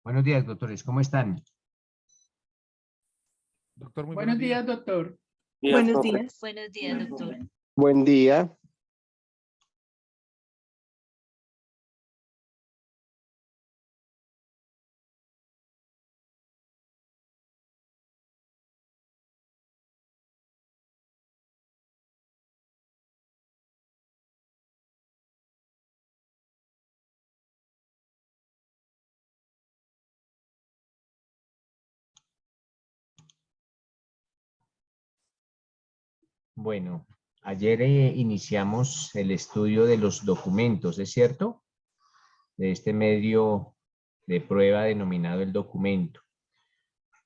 Buenos días, doctores, ¿cómo están? Doctor, muy Buenos días, doctor. Buenos días. Buenos días, doctor. Buen día. Bueno, ayer iniciamos el estudio de los documentos, ¿es cierto? De este medio de prueba denominado el documento.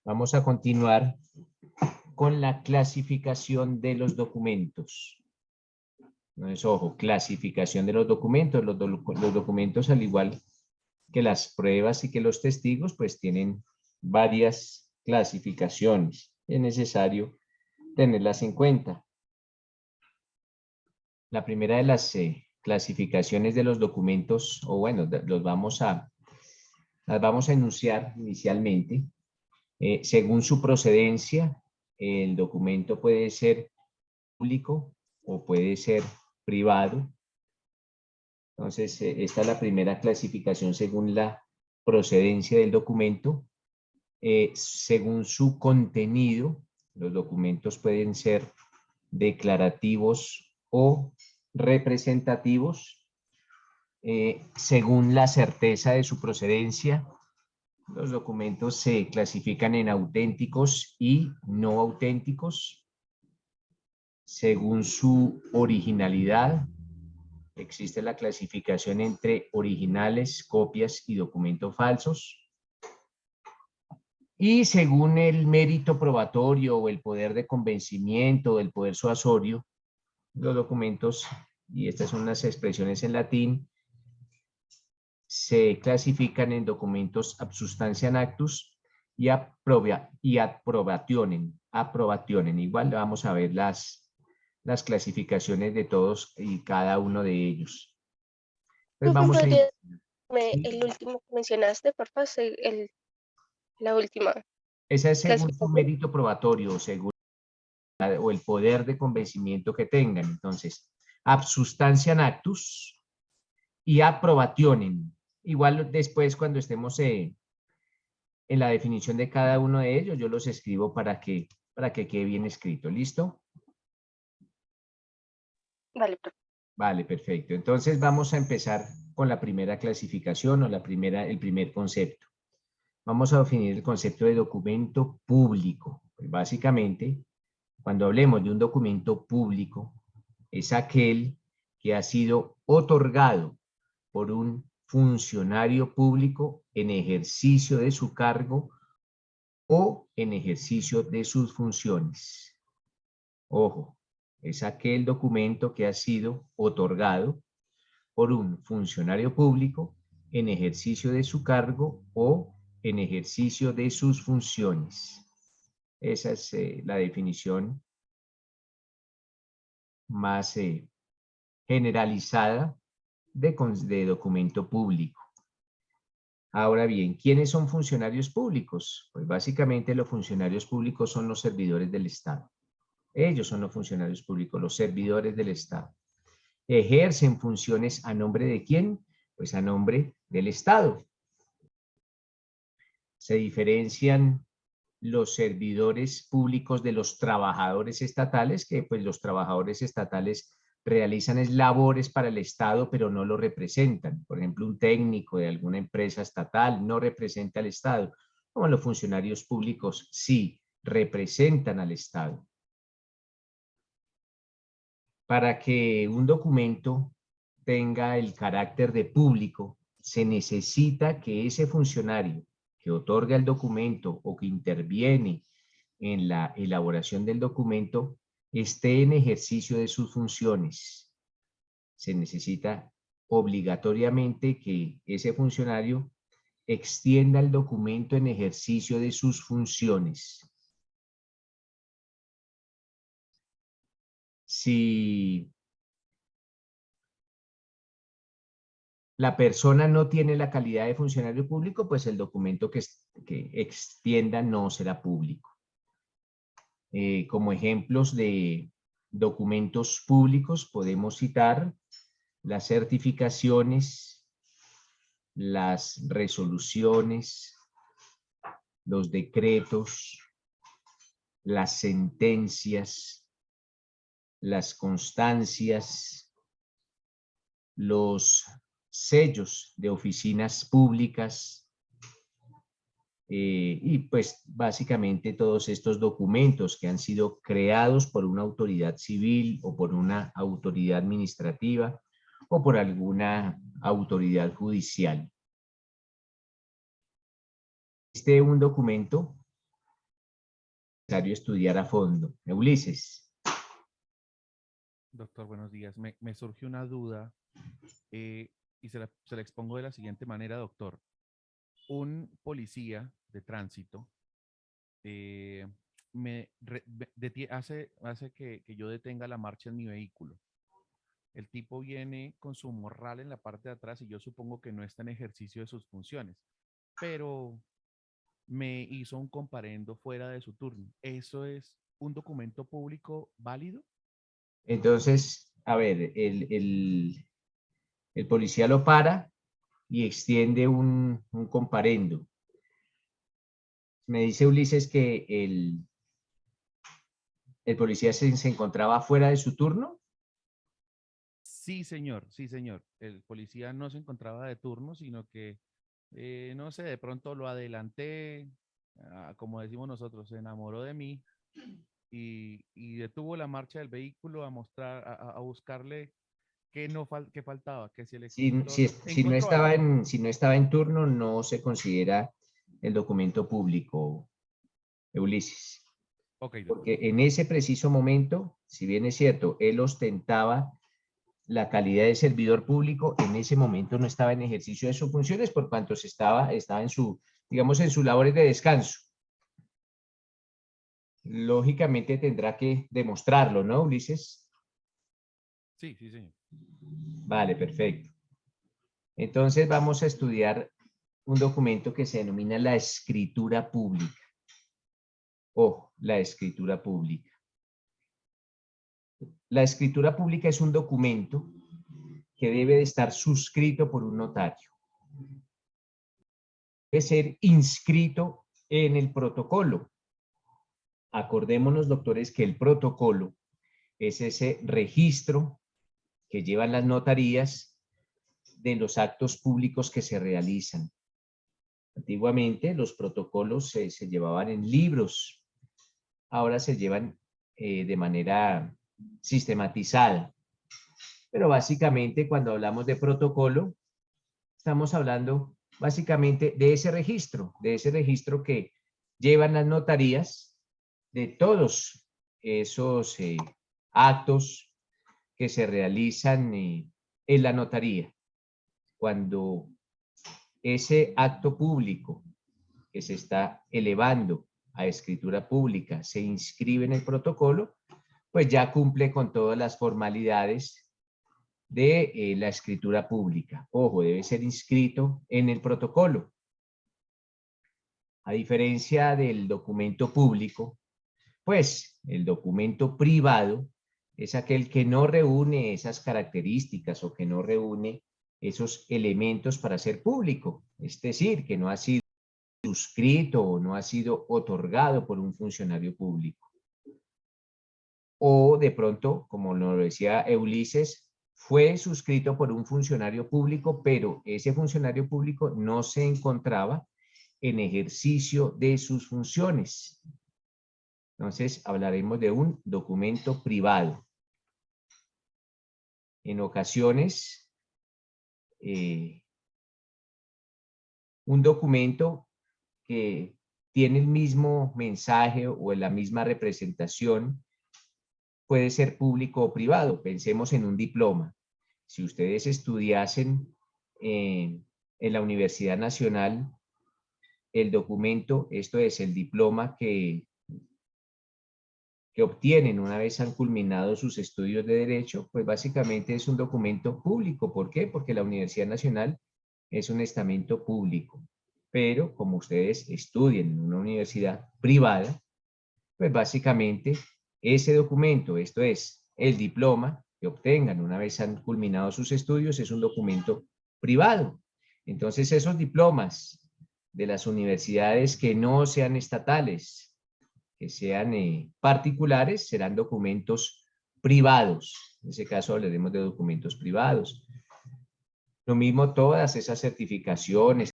Vamos a continuar con la clasificación de los documentos. Entonces, ojo, clasificación de los documentos. Los documentos, al igual que las pruebas y que los testigos, pues tienen varias clasificaciones. Es necesario tenerlas en cuenta. La primera de las clasificaciones de los documentos, o bueno, las vamos a enunciar inicialmente. Según su procedencia, el documento puede ser público o puede ser privado. Entonces, esta es la primera clasificación según la procedencia del documento. Según su contenido, los documentos pueden ser declarativos o representativos. Según la certeza de su procedencia, los documentos se clasifican en auténticos y no auténticos. Según su originalidad, existe la clasificación entre originales, copias y documentos falsos. Y según el mérito probatorio o el poder de convencimiento o el poder suasorio, los documentos, y estas son las expresiones en latín, se clasifican en documentos ab substantiam actus y approbationem. Igual vamos a ver las clasificaciones de todos y cada uno de ellos. Entonces vamos a... El último que mencionaste, por favor, la última. Esa es según su clasificación. mérito probatorio, según o el poder de convencimiento que tengan. Entonces, ab substantiam actus y approbationem. Igual después cuando estemos en la definición de cada uno de ellos, yo los escribo para que quede bien escrito. ¿Listo? Vale, Vale, perfecto. Entonces vamos a empezar con la primera clasificación o el primer concepto. Vamos a definir el concepto de documento público. Pues básicamente, cuando hablemos de un documento público, es aquel que ha sido otorgado por un funcionario público en ejercicio de su cargo o en ejercicio de sus funciones. Ojo, es aquel documento que ha sido otorgado por un funcionario público en ejercicio de su cargo o en ejercicio de sus funciones. Esa es la definición más generalizada de documento público. Ahora bien, ¿quiénes son funcionarios públicos? Pues básicamente los funcionarios públicos son los servidores del Estado. Ellos son los funcionarios públicos, los servidores del Estado. ¿Ejercen funciones a nombre de quién? Pues a nombre del Estado. Se diferencian los servidores públicos de los trabajadores estatales, que pues los trabajadores estatales realizan labores para el Estado, pero no lo representan. Por ejemplo, un técnico de alguna empresa estatal no representa al Estado, como los funcionarios públicos sí representan al Estado. Para que un documento tenga el carácter de público, se necesita que ese funcionario que otorga el documento o que interviene en la elaboración del documento esté en ejercicio de sus funciones. Se necesita obligatoriamente que ese funcionario extienda el documento en ejercicio de sus funciones. Si la persona no tiene la calidad de funcionario público, pues el documento que extienda no será público. Como ejemplos de documentos públicos podemos citar las certificaciones, las resoluciones, los decretos, las sentencias, las constancias, los sellos de oficinas públicas, y pues básicamente todos estos documentos que han sido creados por una autoridad civil o por una autoridad administrativa o por alguna autoridad judicial. Este es un documento necesario estudiar a fondo. Ulises. Doctor, buenos días. Me surgió una duda y se la expongo de la siguiente manera, doctor. Un policía de tránsito hace que yo detenga la marcha en mi vehículo. El tipo viene con su morral en la parte de atrás y yo supongo que no está en ejercicio de sus funciones, pero me hizo un comparendo fuera de su turno. ¿Eso es un documento público válido? Entonces, a ver, el policía lo para y extiende un comparendo. Me dice Ulises que el policía se encontraba fuera de su turno. Sí, señor, sí, señor. El policía no se encontraba de turno, sino que, no sé, de pronto lo adelanté, como decimos nosotros, se enamoró de mí y detuvo la marcha del vehículo a mostrar, a buscarle qué no qué faltaba, que si el extintor encontró algo. Si no estaba en turno, no se considera el documento público, Ulises. Ok, doctor. Porque en ese preciso momento, si bien es cierto, él ostentaba la calidad de servidor público, en ese momento no estaba en ejercicio de sus funciones por cuanto estaba en su, digamos, en sus labores de descanso. Lógicamente tendrá que demostrarlo, ¿no, Ulises? Sí, sí, señor. Vale, perfecto. Entonces vamos a estudiar un documento que se denomina la escritura pública. Ojo, la escritura pública. La escritura pública es un documento que debe de estar suscrito por un notario. Debe ser inscrito en el protocolo. Acordémonos, doctores, que el protocolo es ese registro que llevan las notarías de los actos públicos que se realizan. Antiguamente los protocolos se llevaban en libros, ahora se llevan de manera sistematizada. Pero básicamente cuando hablamos de protocolo, estamos hablando básicamente de ese registro que llevan las notarías de todos esos actos que se realizan en la notaría. Cuando ese acto público que se está elevando a escritura pública se inscribe en el protocolo, pues ya cumple con todas las formalidades de la escritura pública. Ojo, debe ser inscrito en el protocolo. A diferencia del documento público, pues el documento privado es aquel que no reúne esas características o que no reúne esos elementos para ser público. Es decir, que no ha sido suscrito o no ha sido otorgado por un funcionario público. O de pronto, como nos lo decía Ulises, fue suscrito por un funcionario público, pero ese funcionario público no se encontraba en ejercicio de sus funciones. Entonces, hablaremos de un documento privado. En ocasiones, un documento que tiene el mismo mensaje o la misma representación puede ser público o privado. Pensemos en un diploma. Si ustedes estudiasen en la Universidad Nacional, el documento, esto es el diploma que que obtienen una vez han culminado sus estudios de Derecho, pues básicamente es un documento público. ¿Por qué? Porque la Universidad Nacional es un estamento público. Pero como ustedes estudian en una universidad privada, pues básicamente ese documento, esto es el diploma que obtengan una vez han culminado sus estudios, es un documento privado. Entonces esos diplomas de las universidades que no sean estatales, que sean particulares, serán documentos privados. En ese caso hablaremos de documentos privados. Lo mismo todas esas certificaciones,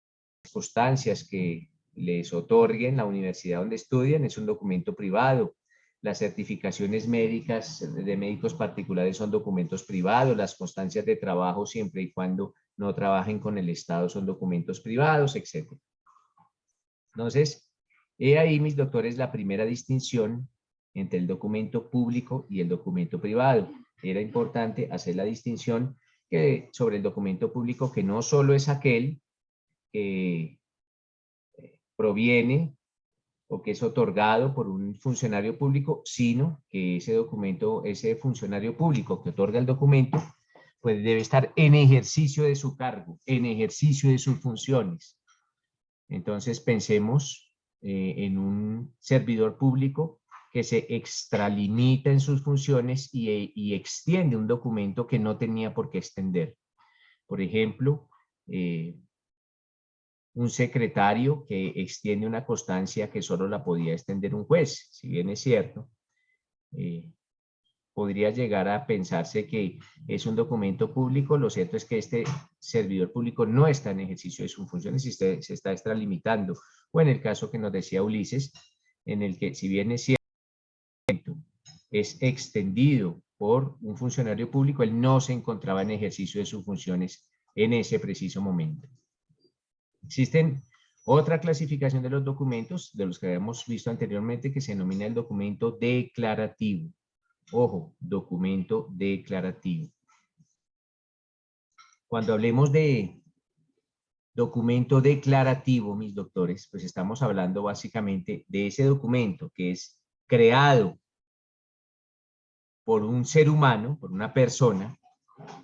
constancias que les otorguen la universidad donde estudian, es un documento privado. Las certificaciones médicas de médicos particulares son documentos privados. Las constancias de trabajo, siempre y cuando no trabajen con el Estado, son documentos privados, etc. Entonces, he ahí, mis doctores, la primera distinción entre el documento público y el documento privado. Era importante hacer la distinción sobre el documento público, que no solo es aquel que proviene o que es otorgado por un funcionario público, sino que ese documento, ese funcionario público que otorga el documento, pues debe estar en ejercicio de su cargo, en ejercicio de sus funciones. Entonces pensemos en un servidor público que se extralimita en sus funciones y extiende un documento que no tenía por qué extender. Por ejemplo, un secretario que extiende una constancia que solo la podía extender un juez. Si bien es cierto, podría llegar a pensarse que es un documento público. Lo cierto es que este servidor público no está en ejercicio de sus funciones y se está extralimitando. O en el caso que nos decía Ulises, en el que, si bien es cierto, es extendido por un funcionario público, él no se encontraba en ejercicio de sus funciones en ese preciso momento. Existen otra clasificación de los documentos, de los que habíamos visto anteriormente, que se denomina el documento declarativo. Ojo, documento declarativo. Cuando hablemos de documento declarativo, mis doctores, pues estamos hablando básicamente de ese documento que es creado por un ser humano, por una persona,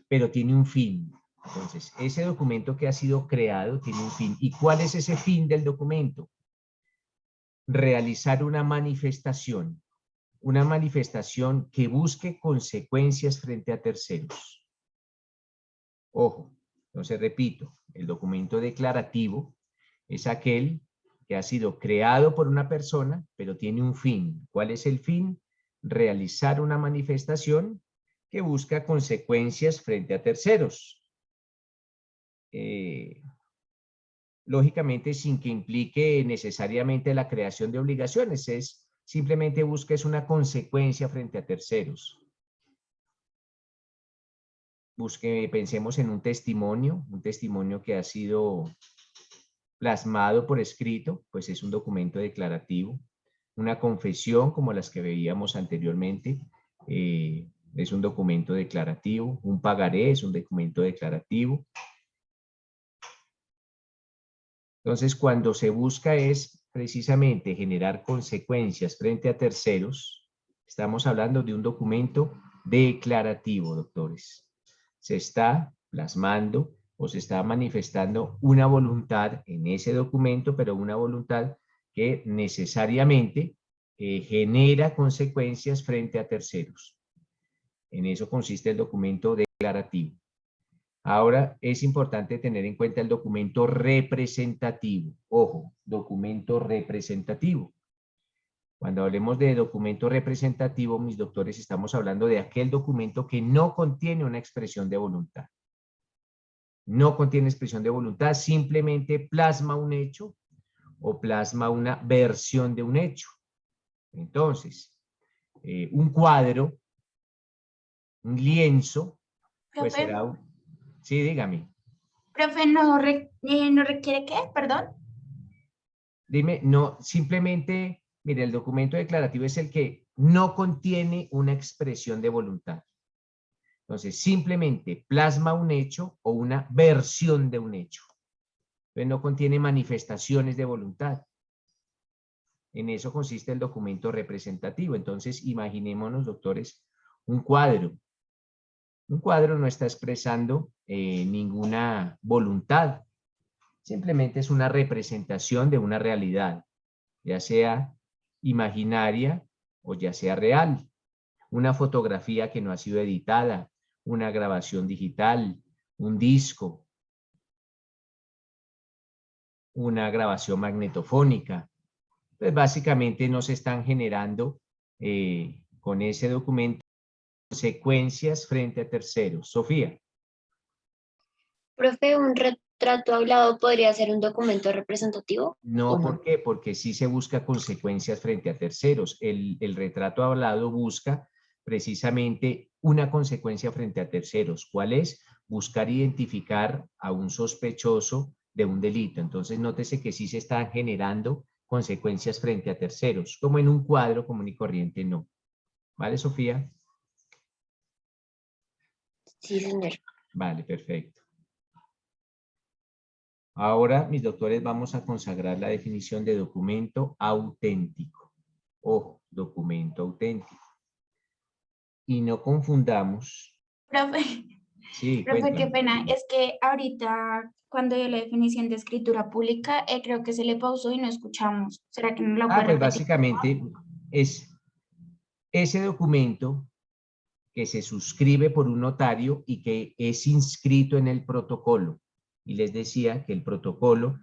pero tiene un fin. Entonces, ese documento que ha sido creado tiene un fin. ¿Y cuál es ese fin del documento? Realizar una manifestación que busque consecuencias frente a terceros. Ojo, entonces repito, el documento declarativo es aquel que ha sido creado por una persona, pero tiene un fin. ¿Cuál es el fin? Realizar una manifestación que busca consecuencias frente a terceros. Lógicamente sin que implique necesariamente la creación de obligaciones, es simplemente busca una consecuencia frente a terceros. Pensemos en un testimonio que ha sido plasmado por escrito, pues es un documento declarativo. Una confesión, como las que veíamos anteriormente, es un documento declarativo. Un pagaré es un documento declarativo. Entonces, cuando se busca es precisamente generar consecuencias frente a terceros, estamos hablando de un documento declarativo, doctores. Se está plasmando o se está manifestando una voluntad en ese documento, pero una voluntad que necesariamente genera consecuencias frente a terceros. En eso consiste el documento declarativo. Ahora es importante tener en cuenta el documento representativo. Ojo, documento representativo. Cuando hablemos de documento representativo, mis doctores, estamos hablando de aquel documento que no contiene una expresión de voluntad. No contiene expresión de voluntad, simplemente plasma un hecho o plasma una versión de un hecho. Entonces, un cuadro, un lienzo, pues será un... Sí, dígame. Profe, ¿no requiere qué? Perdón. Dime, no, simplemente, mire, el documento declarativo es el que no contiene una expresión de voluntad. Entonces, simplemente plasma un hecho o una versión de un hecho. Entonces, no contiene manifestaciones de voluntad. En eso consiste el documento representativo. Entonces, imaginémonos, doctores, un cuadro. Un cuadro no está expresando ninguna voluntad. Simplemente es una representación de una realidad, ya sea imaginaria o ya sea real. Una fotografía que no ha sido editada, una grabación digital, un disco, una grabación magnetofónica. Pues básicamente no se están generando con ese documento consecuencias frente a terceros. Sofía. Profe, ¿un retrato hablado podría ser un documento representativo No, o ¿por no? qué? Porque sí se busca consecuencias frente a terceros. El retrato hablado busca precisamente una consecuencia frente a terceros. ¿Cuál es? Buscar identificar a un sospechoso de un delito. Entonces, nótese que sí se están generando consecuencias frente a terceros, como en un cuadro común y corriente, no. ¿Vale, Sofía? Sí, señor. Vale, perfecto. Ahora, mis doctores, vamos a consagrar la definición de documento auténtico. Ojo, documento auténtico. Y no confundamos. Profe, Sí, profe, qué cuéntame. pena. Es que ahorita, cuando dio la definición de escritura pública, creo que se le pausó y no escuchamos. ¿Será que no lo puede Pues repetir? básicamente es ese documento que se suscribe por un notario y que es inscrito en el protocolo. Y les decía que el protocolo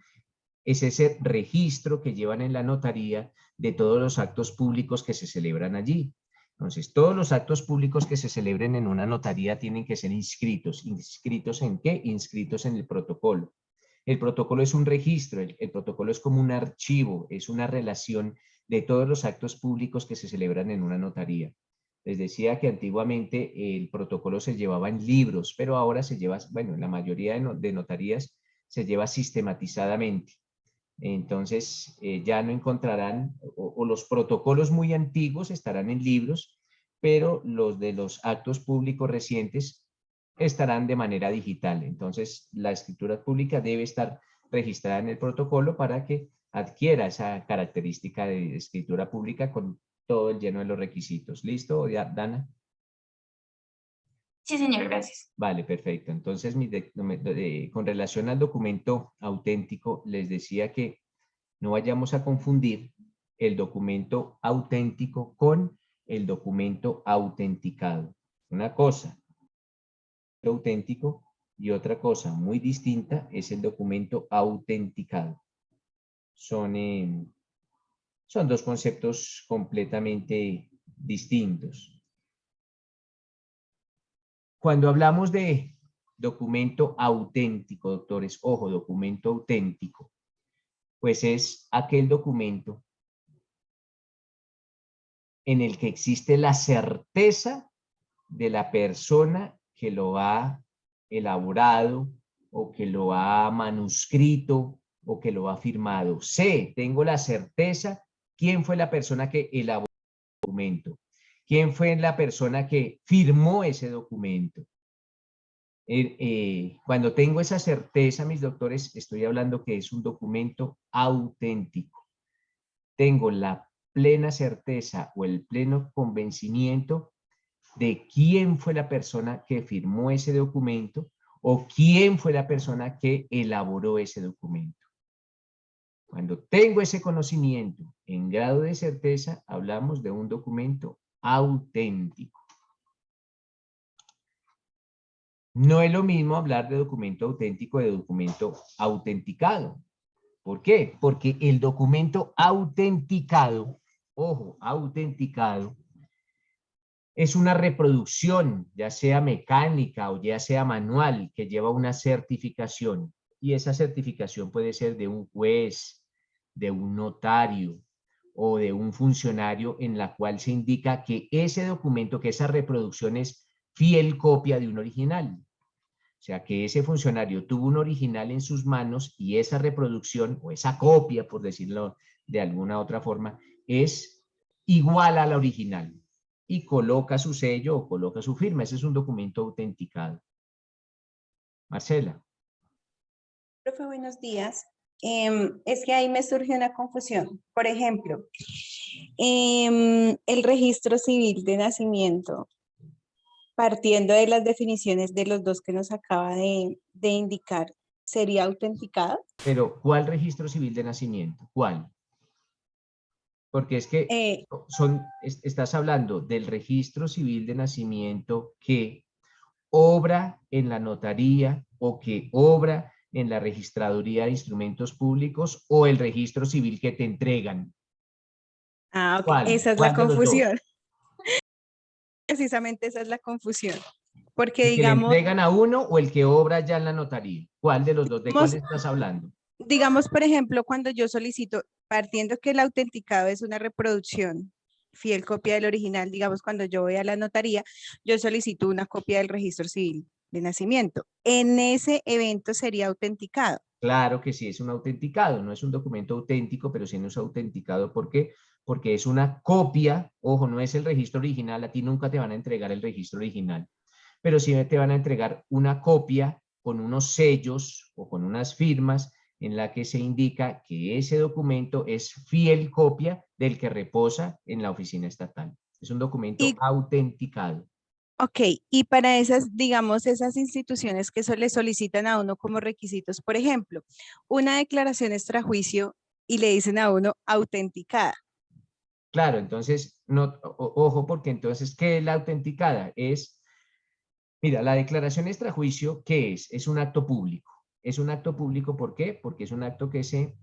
es ese registro que llevan en la notaría de todos los actos públicos que se celebran allí. Entonces, todos los actos públicos que se celebren en una notaría tienen que ser inscritos. ¿Inscritos en qué? Inscritos en el protocolo. El protocolo es un registro, el protocolo es como un archivo, es una relación de todos los actos públicos que se celebran en una notaría. Les decía que antiguamente el protocolo se llevaba en libros, pero ahora se lleva, bueno, en la mayoría de notarías se lleva sistematizadamente. Entonces, ya no encontrarán, o los protocolos muy antiguos estarán en libros, pero los de los actos públicos recientes estarán de manera digital. Entonces, la escritura pública debe estar registrada en el protocolo para que adquiera esa característica de escritura pública con todo el lleno de los requisitos. ¿Listo, Dana? Sí, señor, gracias. Vale, perfecto. Entonces, con relación al documento auténtico, les decía que no vayamos a confundir el documento auténtico con el documento autenticado. Una cosa, el auténtico, y otra cosa muy distinta es el documento autenticado. Son dos conceptos completamente distintos. Cuando hablamos de documento auténtico, doctores, ojo, documento auténtico, pues es aquel documento en el que existe la certeza de la persona que lo ha elaborado o que lo ha manuscrito o que lo ha firmado. Tengo la certeza quién fue la persona que elaboró el documento, quién fue la persona que firmó ese documento. Cuando tengo esa certeza, mis doctores, estoy hablando que es un documento auténtico. Tengo la plena certeza o el pleno convencimiento de quién fue la persona que firmó ese documento o quién fue la persona que elaboró ese documento. Cuando tengo ese conocimiento en grado de certeza, hablamos de un documento auténtico. No es lo mismo hablar de documento auténtico de documento autenticado. ¿Por qué? Porque el documento autenticado, ojo, autenticado, es una reproducción, ya sea mecánica o ya sea manual, que lleva una certificación. Y esa certificación puede ser de un juez, de un notario o de un funcionario en la cual se indica que ese documento, que esa reproducción es fiel copia de un original. O sea, que ese funcionario tuvo un original en sus manos y esa reproducción o esa copia, por decirlo de alguna otra forma, es igual a la original y coloca su sello o coloca su firma. Ese es un documento autenticado. Marcela. Profe, buenos días. Es que ahí me surge una confusión. Por ejemplo, el registro civil de nacimiento, partiendo de las definiciones de los dos que nos acaba de indicar, ¿sería autenticado? Pero, ¿cuál registro civil de nacimiento? ¿Cuál? Porque es que estás hablando del registro civil de nacimiento que obra en la notaría o que obra en la registraduría de instrumentos públicos o el registro civil que te entregan. Ok, ¿Cuál? esa es ¿Cuál la de los dos? confusión. Precisamente esa es la confusión. Porque ¿El que le digamos, entregan a uno o el que obra ya en la notaría? ¿Cuál de los dos? ¿De cuál estás hablando? digamos, por ejemplo, cuando yo solicito, partiendo que el autenticado es una reproducción, fiel copia del original, digamos, cuando yo voy a la notaría, yo solicito una copia del registro civil de nacimiento. En ese evento sería autenticado. Claro que sí, es un autenticado, no es un documento auténtico, pero sí no es autenticado. ¿Por qué? Porque es una copia, ojo, no es el registro original, a ti nunca te van a entregar el registro original, pero sí te van a entregar una copia con unos sellos o con unas firmas en la que se indica que ese documento es fiel copia del que reposa en la oficina estatal. Es un documento Y, autenticado. ok, y para esas, digamos, esas instituciones que le solicitan a uno como requisitos, por ejemplo, una declaración extrajuicio y le dicen a uno autenticada. Claro, entonces, no, ojo, porque entonces, ¿qué es la autenticada? Mira, la declaración extrajuicio, ¿qué es? Es un acto público. Es un acto público, ¿por qué? Porque es un acto que se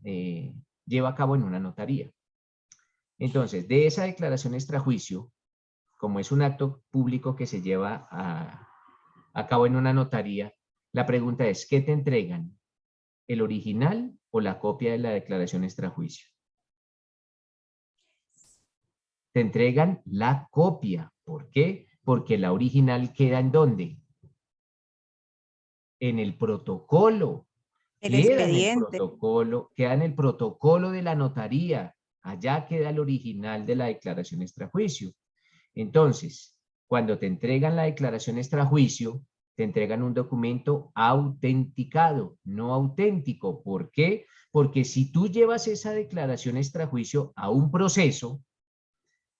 lleva a cabo en una notaría. Entonces, de esa declaración extrajuicio, como es un acto público que se lleva a cabo en una notaría, la pregunta es, ¿qué te entregan? ¿El original o la copia de la declaración extrajuicio? Te entregan la copia. ¿Por qué? Porque la original queda ¿en dónde? En el protocolo. El Queda en el expediente. protocolo, queda en el protocolo de la notaría. Allá queda el original de la declaración extrajuicio. Entonces, cuando te entregan la declaración extrajuicio, te entregan un documento autenticado, no auténtico. ¿Por qué? Porque si tú llevas esa declaración extrajuicio a un proceso,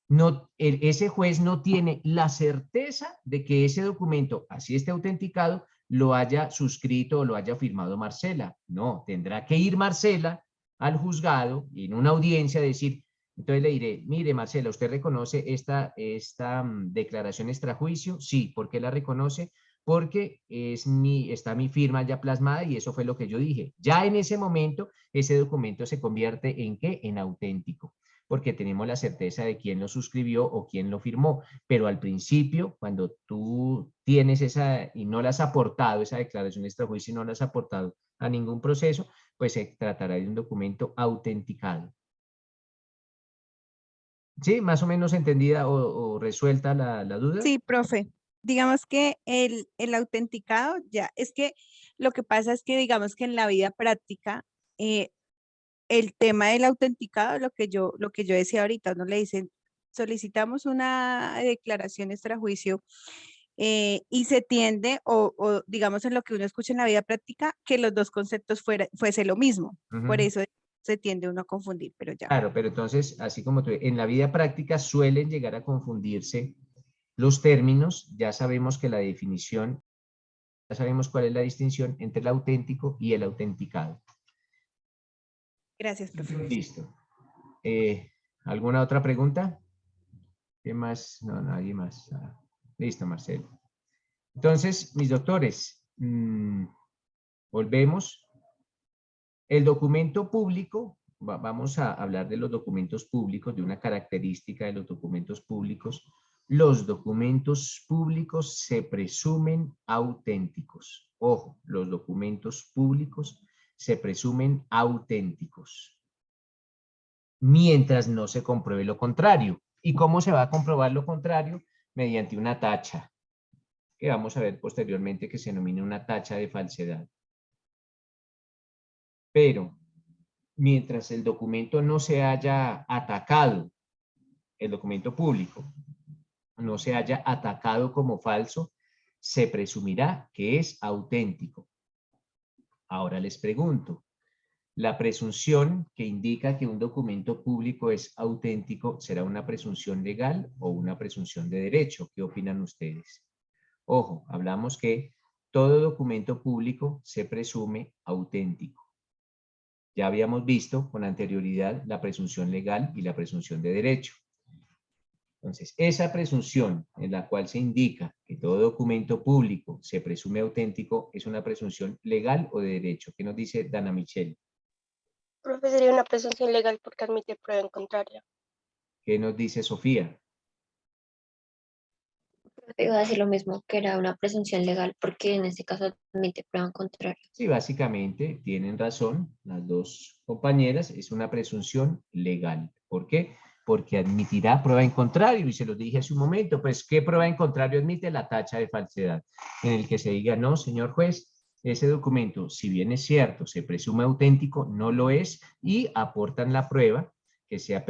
no, ese juez no tiene la certeza de que ese documento, así esté autenticado, lo haya suscrito o lo haya firmado Marcela. No, tendrá que ir Marcela al juzgado y en una audiencia decir, entonces le diré, mire Marcela, ¿usted reconoce esta declaración extrajuicio? Sí, ¿por qué la reconoce? Porque está mi firma ya plasmada y eso fue lo que yo dije. Ya en ese momento, ese documento se convierte ¿en qué? En auténtico, porque tenemos la certeza de quién lo suscribió o quién lo firmó. Pero al principio, cuando tú tienes esa y no la has aportado, esa declaración extrajuicio y no la has aportado a ningún proceso, pues se tratará de un documento autenticado. ¿Sí? ¿Más o menos entendida o resuelta la duda? Sí, profe. Digamos que el autenticado ya, es que lo que pasa es que digamos que en la vida práctica, el tema del autenticado, lo que yo decía ahorita, no le dicen, solicitamos una declaración extrajuicio y se tiende, o digamos en lo que uno escucha en la vida práctica, que los dos conceptos fuese lo mismo. Por eso se tiende uno a confundir, pero ya. Claro, pero entonces, así como tú, en la vida práctica suelen llegar a confundirse los términos. Ya sabemos que la definición, ya sabemos cuál es la distinción entre el auténtico y el autenticado. Gracias, profe. Listo. ¿Alguna otra pregunta? ¿Qué más? No, nadie más. Listo, Marcelo. Entonces, mis doctores, volvemos. El documento público, vamos a hablar de los documentos públicos, de una característica de los documentos públicos. Los documentos públicos se presumen auténticos. Ojo, los documentos públicos se presumen auténticos, mientras no se compruebe lo contrario. ¿Y cómo se va a comprobar lo contrario? Mediante una tacha, que vamos a ver posteriormente que se denomina una tacha de falsedad. Pero mientras el documento no se haya atacado, el documento público no se haya atacado como falso, se presumirá que es auténtico. Ahora les pregunto, La presunción que indica que un documento público es auténtico será una presunción legal o una presunción de derecho. ¿Qué opinan ustedes? Ojo, hablamos que todo documento público se presume auténtico. Ya habíamos visto con anterioridad la presunción legal y la presunción de derecho. Entonces, esa presunción en la cual se indica que todo documento público se presume auténtico es una presunción legal o de derecho. ¿Qué nos dice Dana Michelle? Profe, sería una presunción legal porque admite prueba en contraria. ¿Qué nos dice Sofía? Iba a decir lo mismo, que era una presunción legal, porque en este caso admite prueba en contrario. Sí, básicamente tienen razón las dos compañeras, es una presunción legal. ¿Por qué? Porque admitirá prueba en contrario, y se lo dije hace un momento, pues ¿qué prueba en contrario admite? La tacha de falsedad, en el que se diga, no, señor juez, ese documento, si bien es cierto, se presume auténtico, no lo es, y aportan la prueba que sea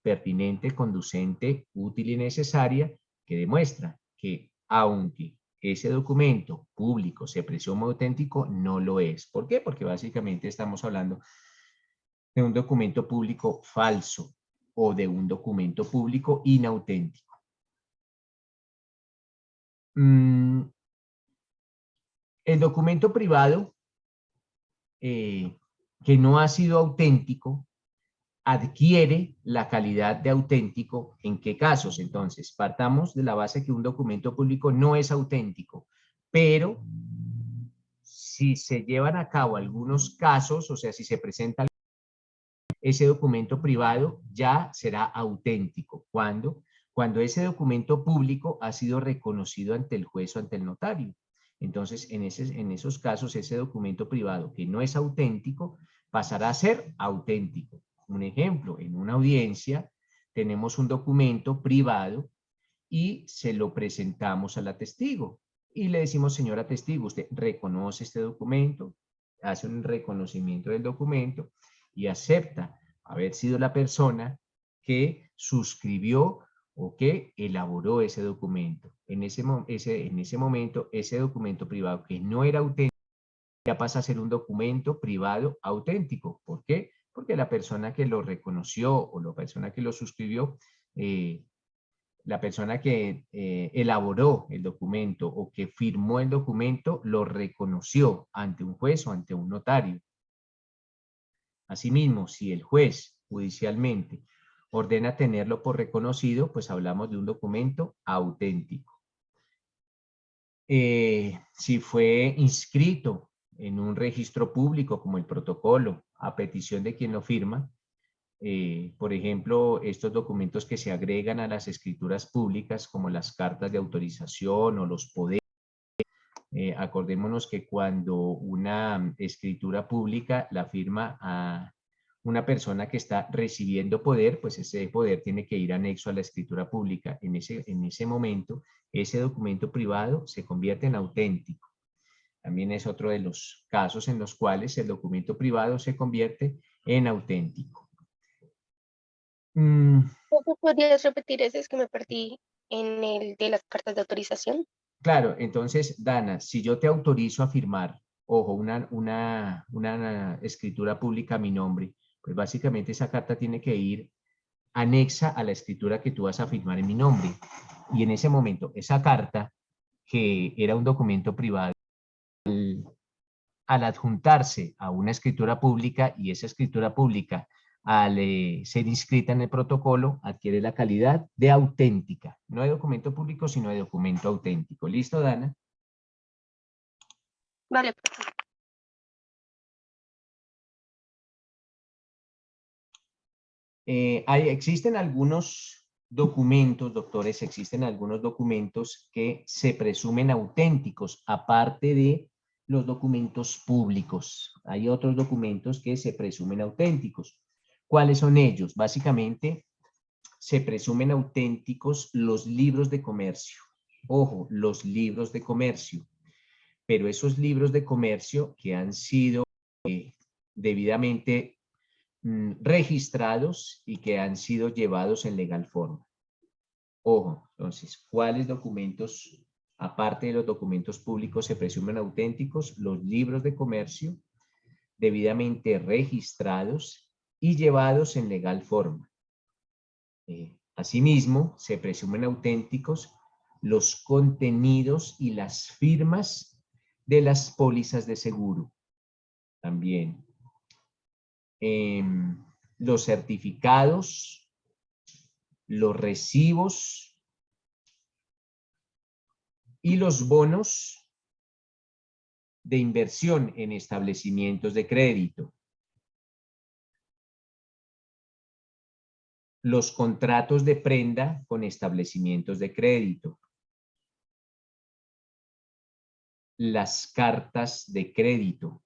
pertinente, conducente, útil y necesaria, que demuestra que aunque ese documento público se presume auténtico, no lo es. ¿Por qué? Porque básicamente estamos hablando de un documento público falso o de un documento público inauténtico. El documento privado que no ha sido auténtico adquiere la calidad de auténtico. ¿En qué casos? Entonces, partamos de la base que un documento público no es auténtico, pero si se llevan a cabo algunos casos, o sea, si se presenta ese documento privado, ya será auténtico. ¿Cuándo? Cuando ese documento público ha sido reconocido ante el juez o ante el notario. Entonces, en esos casos, ese documento privado que no es auténtico pasará a ser auténtico. Un ejemplo, en una audiencia tenemos un documento privado y se lo presentamos a la testigo. Y le decimos, señora testigo, usted reconoce este documento, hace un reconocimiento del documento y acepta haber sido la persona que suscribió o que elaboró ese documento. En ese momento, ese documento privado que no era auténtico ya pasa a ser un documento privado auténtico. ¿Por qué? Porque la persona que lo reconoció o la persona que lo suscribió, la persona que elaboró el documento o que firmó el documento lo reconoció ante un juez o ante un notario. Asimismo, si el juez judicialmente ordena tenerlo por reconocido, pues hablamos de un documento auténtico. Si fue inscrito en un registro público como el protocolo a petición de quien lo firma, por ejemplo, estos documentos que se agregan a las escrituras públicas como las cartas de autorización o los poderes. Acordémonos que cuando una escritura pública la firma a una persona que está recibiendo poder, pues ese poder tiene que ir anexo a la escritura pública. En ese momento, ese documento privado se convierte en auténtico. También es otro de los casos en los cuales el documento privado se convierte en auténtico. ¿Podrías repetir ese? Es que me perdí en el de las cartas de autorización. Claro, entonces, Dana, si yo te autorizo a firmar, ojo, una escritura pública a mi nombre, pues básicamente esa carta tiene que ir anexa a la escritura que tú vas a firmar en mi nombre. Y en ese momento, esa carta, que era un documento privado, al adjuntarse a una escritura pública y esa escritura pública al ser inscrita en el protocolo adquiere la calidad de auténtica. No de documento público, sino de documento auténtico. ¿Listo, Dana? Vale. Existen algunos documentos, doctores, existen algunos documentos que se presumen auténticos, aparte de los documentos públicos. Hay otros documentos que se presumen auténticos. ¿Cuáles son ellos? Básicamente, se presumen auténticos los libros de comercio. Ojo, los libros de comercio. Pero esos libros de comercio que han sido debidamente registrados y que han sido llevados en legal forma. Ojo, entonces, ¿cuáles documentos, aparte de los documentos públicos, se presumen auténticos? Los libros de comercio, debidamente registrados y llevados en legal forma. Asimismo, se presumen auténticos los contenidos y las firmas de las pólizas de seguro. También los certificados, los recibos y los bonos de inversión en establecimientos de crédito. Los contratos de prenda con establecimientos de crédito. Las cartas de crédito.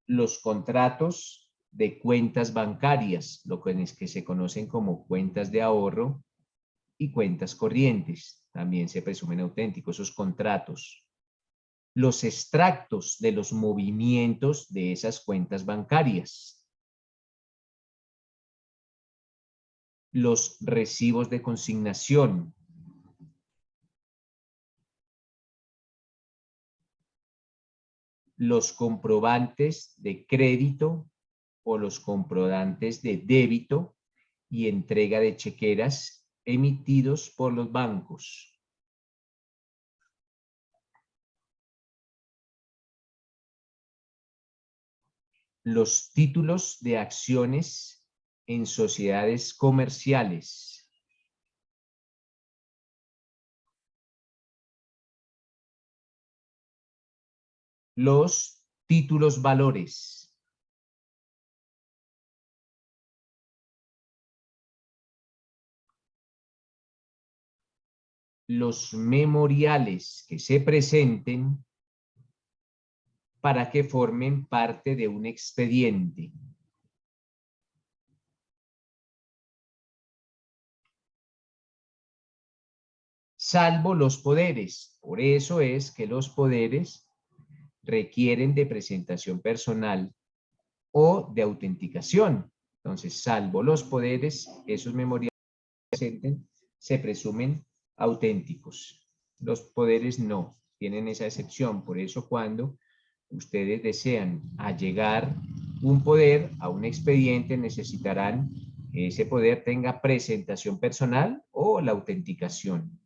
Los contratos de cuentas bancarias, lo que se conocen como cuentas de ahorro y cuentas corrientes. También se presumen auténticos esos contratos. Los extractos de los movimientos de esas cuentas bancarias. Los recibos de consignación. Los comprobantes de crédito o los comprobantes de débito y entrega de chequeras emitidos por los bancos. Los títulos de acciones en sociedades comerciales. Los títulos valores. Los memoriales que se presenten para que formen parte de un expediente. Salvo los poderes. Por eso es que los poderes requieren de presentación personal o de autenticación. Entonces, salvo los poderes, esos memoriales que se presenten se presumen auténticos. Los poderes no, tienen esa excepción. Por eso cuando ustedes desean allegar un poder a un expediente, necesitarán que ese poder tenga presentación personal o la autenticación.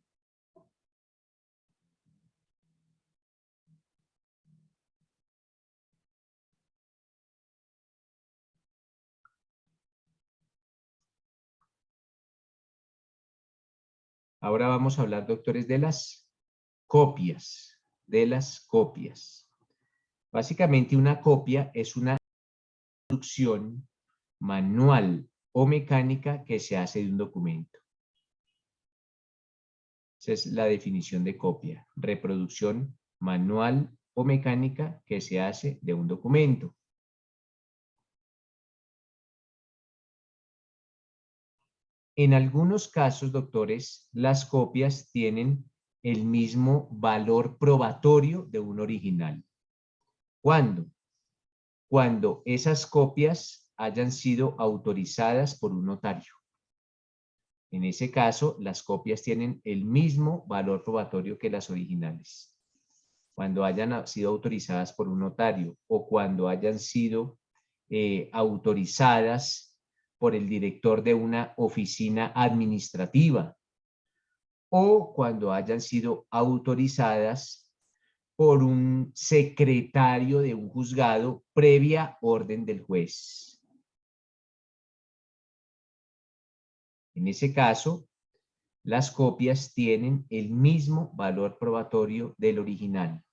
Ahora vamos a hablar, doctores, de las copias. Básicamente una copia es una reproducción manual o mecánica que se hace de un documento. Esa es la definición de copia. Reproducción manual o mecánica que se hace de un documento. En algunos casos, doctores, las copias tienen el mismo valor probatorio de un original. ¿Cuándo? Cuando esas copias hayan sido autorizadas por un notario. En ese caso, las copias tienen el mismo valor probatorio que las originales. Cuando hayan sido autorizadas por un notario o cuando hayan sido autorizadas por el director de una oficina administrativa o cuando hayan sido autorizadas por un secretario de un juzgado previa orden del juez. En ese caso, las copias tienen el mismo valor probatorio del original.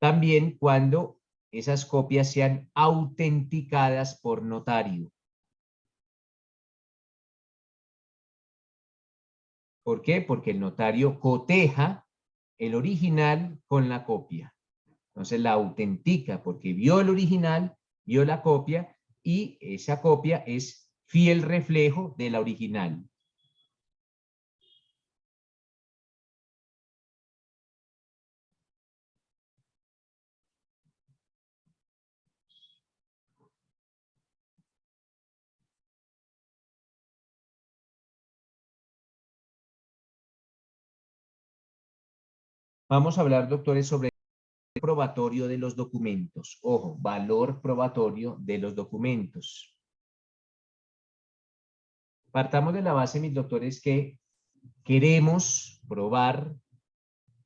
También cuando esas copias sean autenticadas por notario. ¿Por qué? Porque el notario coteja el original con la copia. Entonces la autentica porque vio el original, vio la copia y esa copia es fiel reflejo de la original. Vamos a hablar, doctores, sobre el probatorio de los documentos. Ojo, valor probatorio de los documentos. Partamos de la base, mis doctores, que queremos probar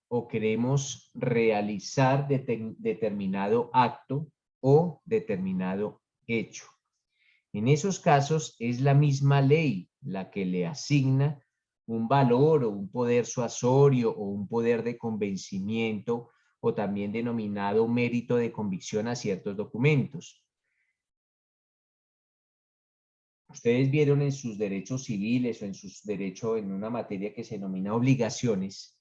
o queremos realizar determinado acto o determinado hecho. En esos casos es la misma ley la que le asigna un valor o un poder suasorio o un poder de convencimiento o también denominado mérito de convicción a ciertos documentos. Ustedes vieron en sus derechos civiles o en sus derechos en una materia que se denomina obligaciones,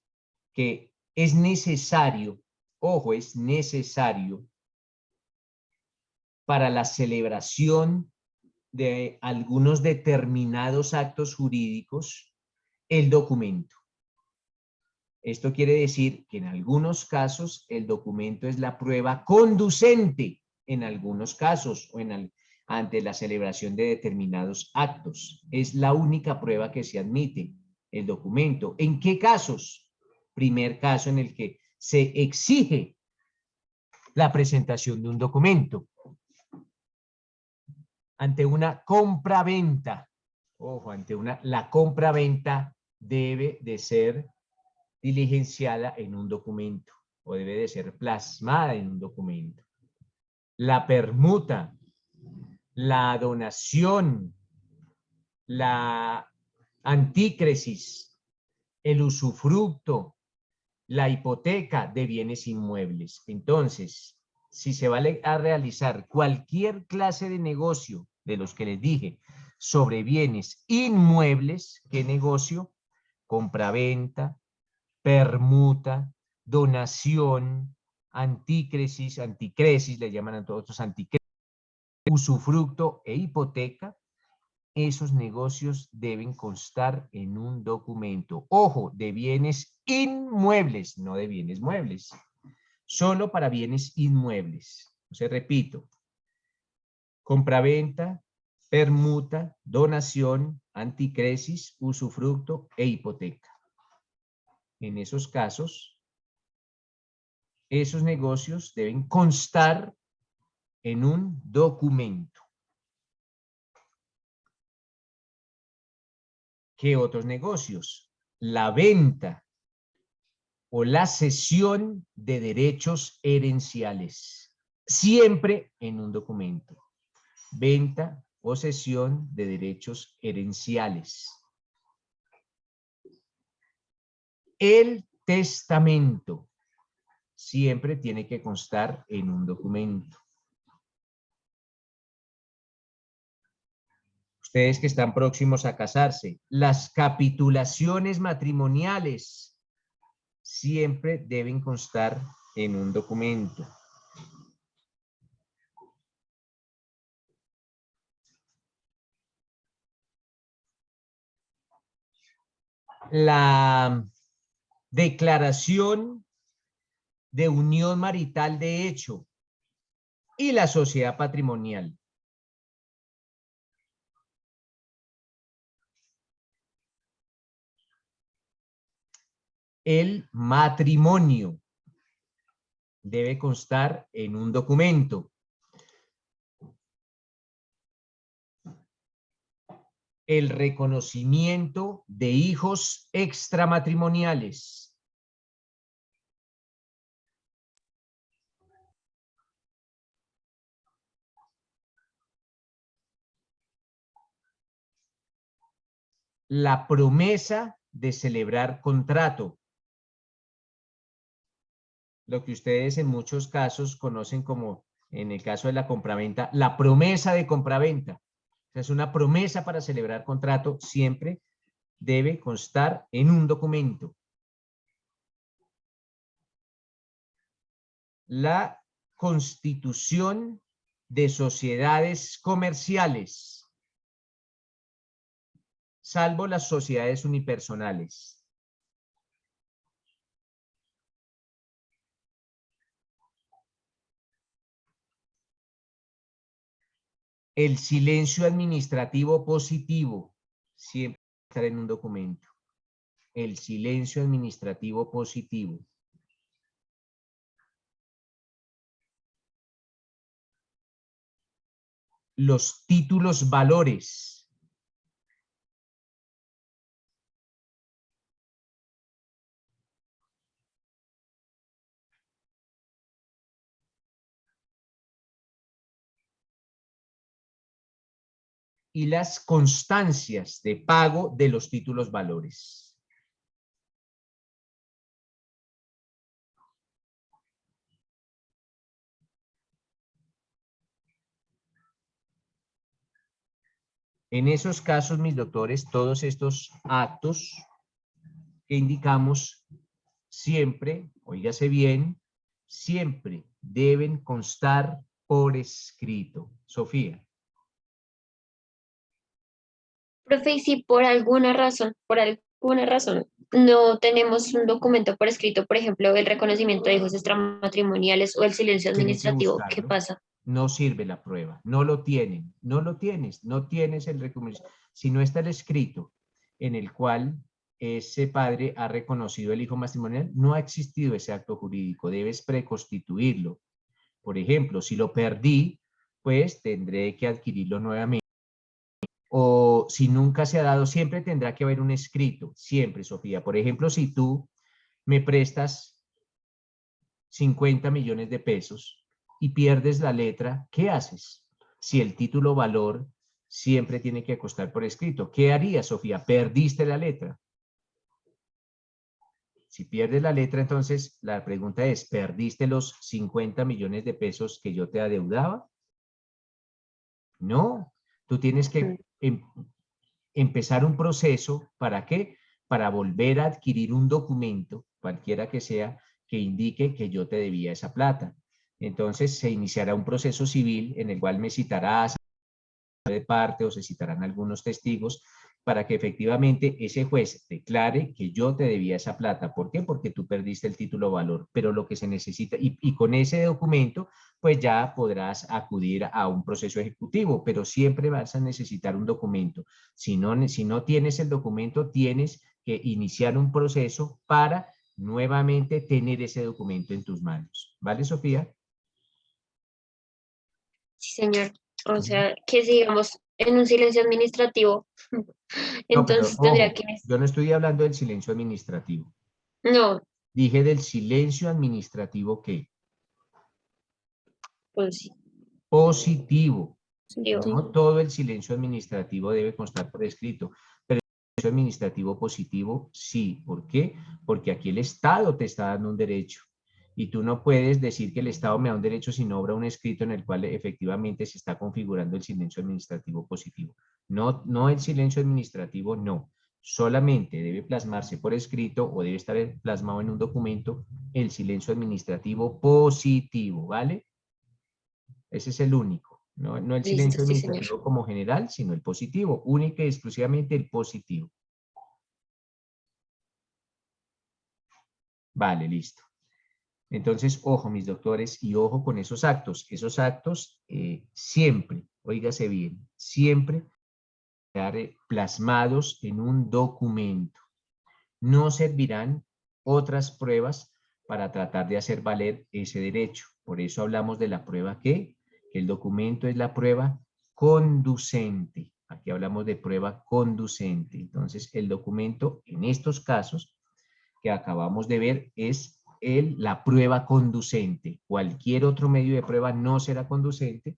que es necesario, ojo, es necesario para la celebración de algunos determinados actos jurídicos el documento. Esto quiere decir que en algunos casos el documento es la prueba conducente, en algunos casos o ante la celebración de determinados actos. Es la única prueba que se admite, el documento. ¿En qué casos? Primer caso en el que se exige la presentación de un documento. Ante una compra-venta. Ojo, la compra-venta debe de ser diligenciada en un documento o debe de ser plasmada en un documento. La permuta, la donación, la antícresis, el usufructo, la hipoteca de bienes inmuebles. Entonces, si se va a realizar cualquier clase de negocio de los que les dije sobre bienes inmuebles, ¿qué negocio? Compraventa, permuta, donación, antícresis, le llaman a todos otros antícresis, usufructo e hipoteca, esos negocios deben constar en un documento. Ojo, de bienes inmuebles, no de bienes muebles. Solo para bienes inmuebles. Entonces, repito, compraventa, permuta, donación, antícresis, usufructo e hipoteca. En esos casos, esos negocios deben constar en un documento. ¿Qué otros negocios? La venta o la cesión de derechos herenciales. Siempre en un documento. Venta o cesión de derechos herenciales. El testamento siempre tiene que constar en un documento. Ustedes que están próximos a casarse, las capitulaciones matrimoniales siempre deben constar en un documento. La declaración de unión marital de hecho y la sociedad patrimonial. El matrimonio debe constar en un documento. El reconocimiento de hijos extramatrimoniales. La promesa de celebrar contrato. Lo que ustedes en muchos casos conocen como, en el caso de la compraventa, la promesa de compraventa. Es una promesa para celebrar contrato, siempre debe constar en un documento. La constitución de sociedades comerciales, salvo las sociedades unipersonales. El silencio administrativo positivo, siempre estar en un documento. El silencio administrativo positivo. los títulos valores. Y las constancias de pago de los títulos valores. En esos casos, mis doctores, todos estos actos que indicamos siempre, óigase bien, siempre deben constar por escrito. Sofía. Profe, y si por alguna razón, no tenemos un documento por escrito, por ejemplo, el reconocimiento de hijos extramatrimoniales o el silencio Tienen que administrativo, ¿qué buscarlo. pasa? No sirve la prueba, no lo tienen, no lo tienes, no tienes el reconocimiento. Si no está el escrito en el cual ese padre ha reconocido el hijo matrimonial, no ha existido ese acto jurídico, debes preconstituirlo. Por ejemplo, si lo perdí, pues tendré que adquirirlo nuevamente. O si nunca se ha dado, siempre tendrá que haber un escrito, siempre, Sofía. Por ejemplo, si tú me prestas 50 millones de pesos y pierdes la letra, ¿qué haces? Si el título valor siempre tiene que costar por escrito, ¿qué harías, Sofía? Perdiste la letra. Si pierdes la letra, entonces la pregunta es, ¿perdiste los 50 millones de pesos que yo te adeudaba? No, tú tienes que empezar un proceso, ¿para qué? Para volver a adquirir un documento, cualquiera que sea, que indique que yo te debía esa plata. Entonces se iniciará un proceso civil en el cual me citarás de parte o se citarán algunos testigos para que efectivamente ese juez declare que yo te debía esa plata. ¿Por qué? Porque tú perdiste el título valor, pero lo que se necesita, y con ese documento, pues ya podrás acudir a un proceso ejecutivo, pero siempre vas a necesitar un documento. Si no tienes el documento, tienes que iniciar un proceso para nuevamente tener ese documento en tus manos. ¿Vale, Sofía? Sí, señor. O sea, que sigamos en un silencio administrativo, No, pero entonces tendría ojo, que, yo no estoy hablando del silencio administrativo. no, Dije del silencio administrativo que pues sí, positivo. digo, No todo el silencio administrativo debe constar por escrito, pero el silencio administrativo positivo sí. ¿Por qué? Porque aquí el Estado te está dando un derecho y tú no puedes decir que el Estado me da un derecho si no obra un escrito en el cual efectivamente se está configurando el silencio administrativo positivo. No, no el silencio administrativo, no. Solamente debe plasmarse por escrito o debe estar plasmado en un documento el silencio administrativo positivo, ¿vale? Ese es el único. No, no el listo, silencio sí, señor. administrativo como general, sino el positivo, única y exclusivamente el positivo. Vale, listo. Entonces, ojo, mis doctores, y ojo con esos actos. Esos actos siempre, óigase bien, siempre quedar plasmados en un documento. No servirán otras pruebas para tratar de hacer valer ese derecho. Por eso hablamos de la prueba que el documento es la prueba conducente. Aquí hablamos de prueba conducente. Entonces, el documento en estos casos que acabamos de ver es la prueba conducente. Cualquier otro medio de prueba no será conducente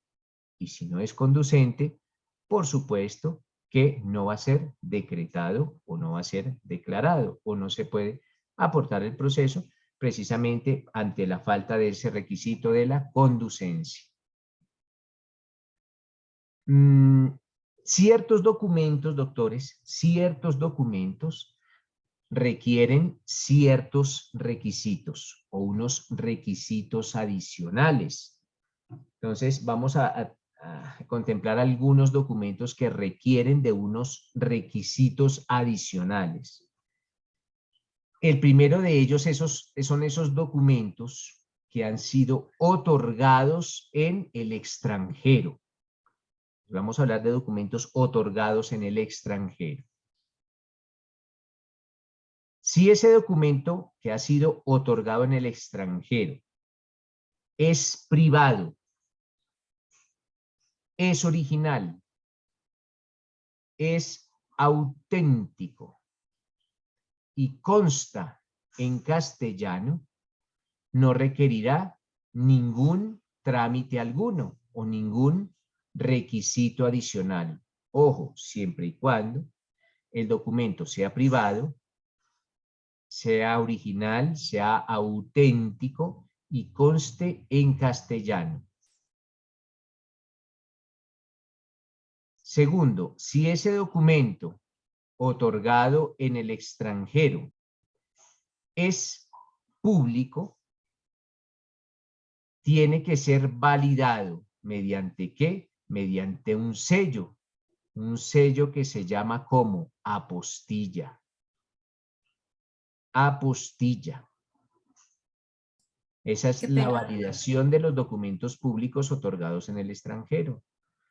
y si no es conducente, por supuesto que no va a ser decretado o no va a ser declarado o no se puede aportar el proceso precisamente ante la falta de ese requisito de la conducencia. Ciertos documentos, doctores, ciertos documentos requieren ciertos requisitos o unos requisitos adicionales. Entonces, vamos a contemplar algunos documentos que requieren de unos requisitos adicionales. El primero de ellos son esos documentos que han sido otorgados en el extranjero. Vamos a hablar de documentos otorgados en el extranjero. Si ese documento que ha sido otorgado en el extranjero es privado, es original, es auténtico y consta en castellano, no requerirá ningún trámite alguno o ningún requisito adicional. Ojo, siempre y cuando el documento sea privado, sea original, sea auténtico y conste en castellano. Segundo, si ese documento otorgado en el extranjero es público, tiene que ser validado. ¿Mediante qué? Mediante un sello que se llama como apostilla. Apostilla. Esa es Qué la pena. validación de los documentos públicos otorgados en el extranjero.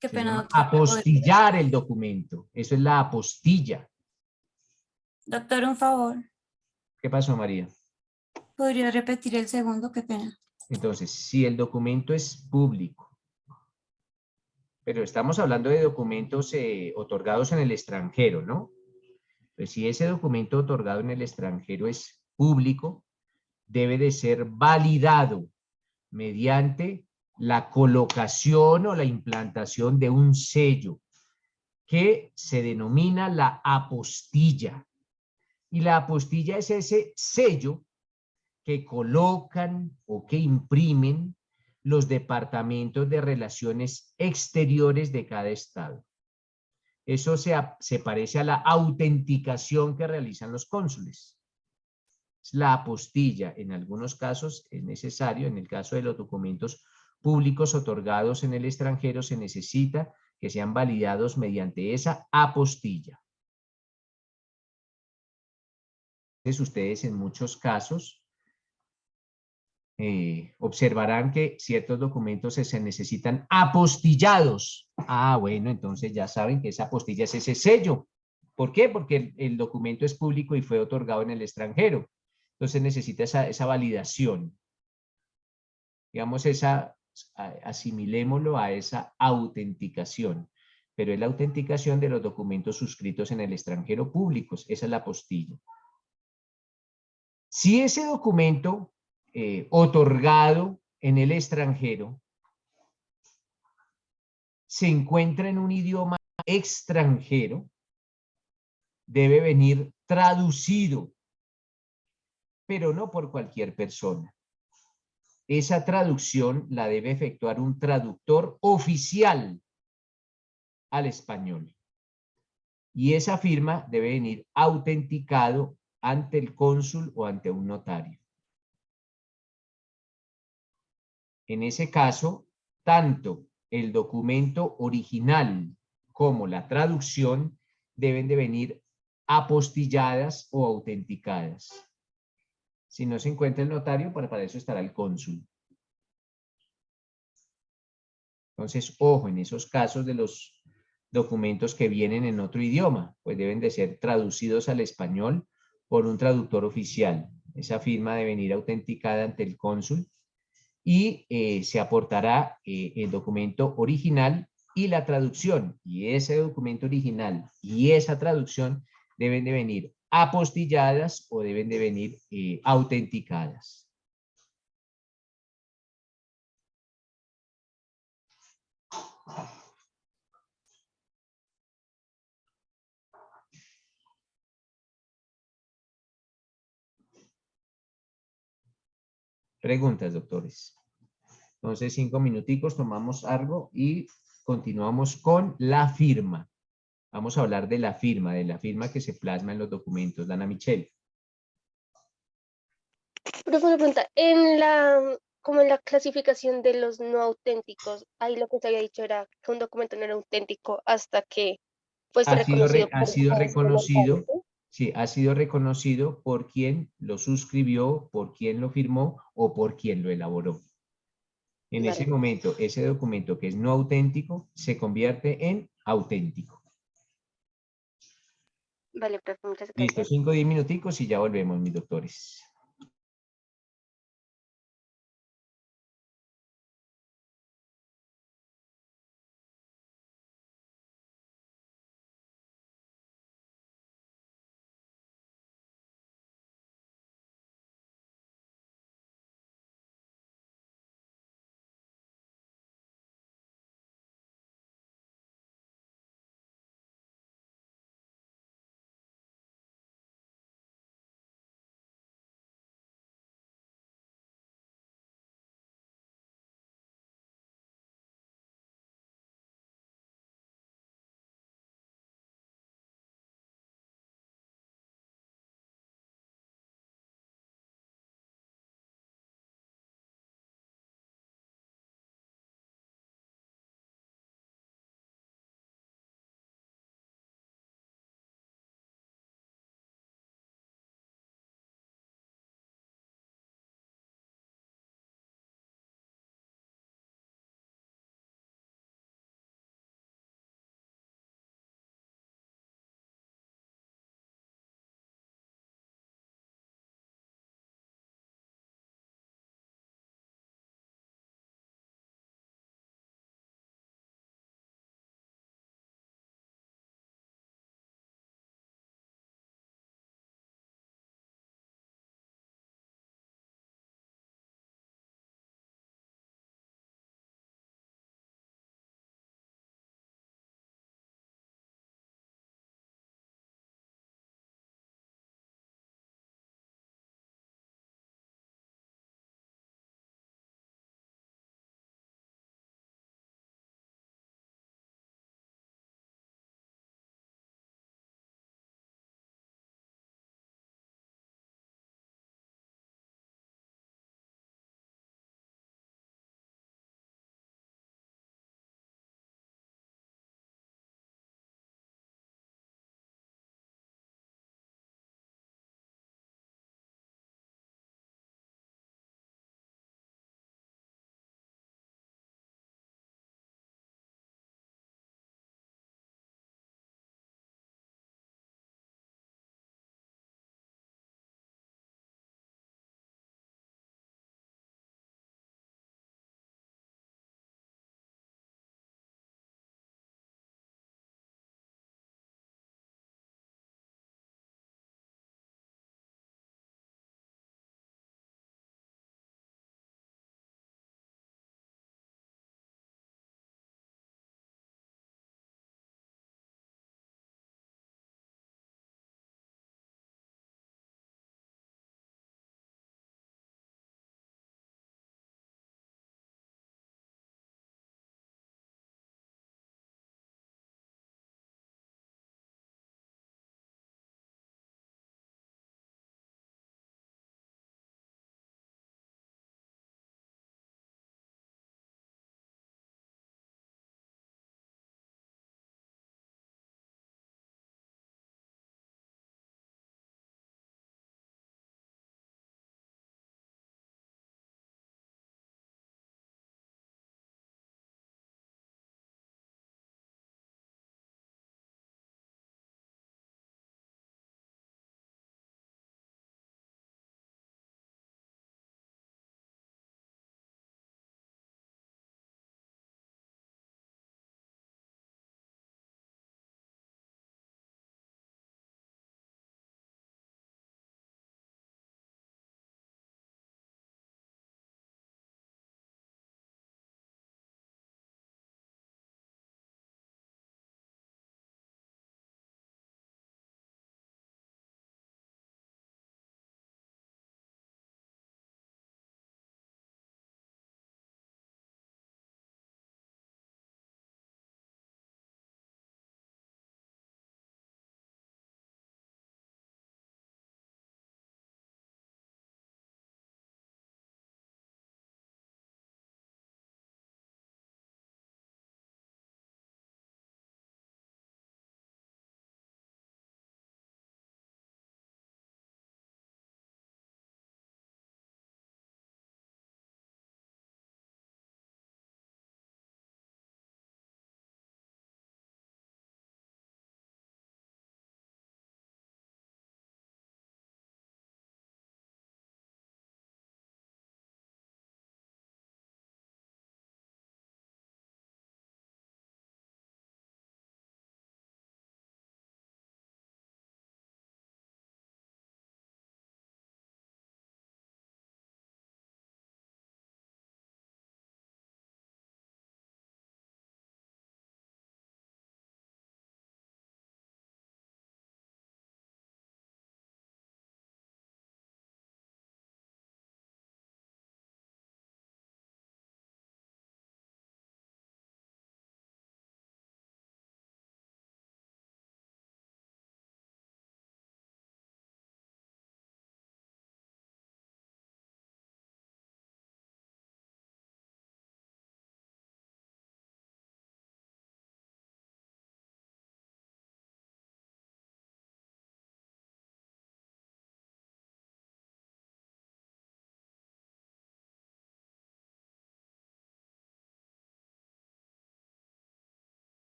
Qué Se pena, llama doctor. apostillar el documento. Eso es la apostilla. Doctor, un favor. ¿Qué pasó, María? ¿Podría repetir el segundo? Qué pena. Entonces, si el documento es público, pero estamos hablando de documentos otorgados en el extranjero, ¿no? Pues si ese documento otorgado en el extranjero es público, debe de ser validado mediante la colocación o la implantación de un sello que se denomina la apostilla. Y la apostilla es ese sello que colocan o que imprimen los departamentos de relaciones exteriores de cada estado. Eso se parece a la autenticación que realizan los cónsules. La apostilla, en algunos casos es necesario, en el caso de los documentos públicos otorgados en el extranjero, se necesita que sean validados mediante esa apostilla. Entonces, ustedes en muchos casos observarán que ciertos documentos se necesitan apostillados. Ah, bueno, entonces ya saben que esa apostilla es ese sello. ¿Por qué? Porque el documento es público y fue otorgado en el extranjero. Entonces necesita esa validación. Digamos, asimilémoslo a esa autenticación. Pero es la autenticación de los documentos suscritos en el extranjero públicos. Esa es la apostilla. Si ese documento otorgado en el extranjero se encuentra en un idioma extranjero, debe venir traducido, pero no por cualquier persona. Esa traducción la debe efectuar un traductor oficial al español. Y esa firma debe venir autenticado ante el cónsul o ante un notario. En ese caso, tanto el documento original como la traducción deben de venir apostilladas o autenticadas. Si no se encuentra el notario, para eso estará el cónsul. Entonces, ojo, en esos casos de los documentos que vienen en otro idioma, pues deben de ser traducidos al español por un traductor oficial. Esa firma debe venir autenticada ante el cónsul y se aportará el documento original y la traducción. Y ese documento original y esa traducción deben de venir apostilladas o deben de venir autenticadas. Preguntas, doctores. Entonces, 5 minuticos, tomamos algo y continuamos con la firma. Vamos a hablar de la firma que se plasma en los documentos. Dana Michelle. Profe, una pregunta, como en la clasificación de los no auténticos, ahí lo que se había dicho era que un documento no era auténtico hasta que fuese reconocido Ha sido por reconocido, ¿sí? sí, ha sido reconocido por quien lo suscribió, por quien lo firmó o por quien lo elaboró. En ese Vale. momento, ese documento que es no auténtico se convierte en auténtico. Vale, profe, muchas Listo, gracias. 5 o 10 minuticos y ya volvemos, mis doctores.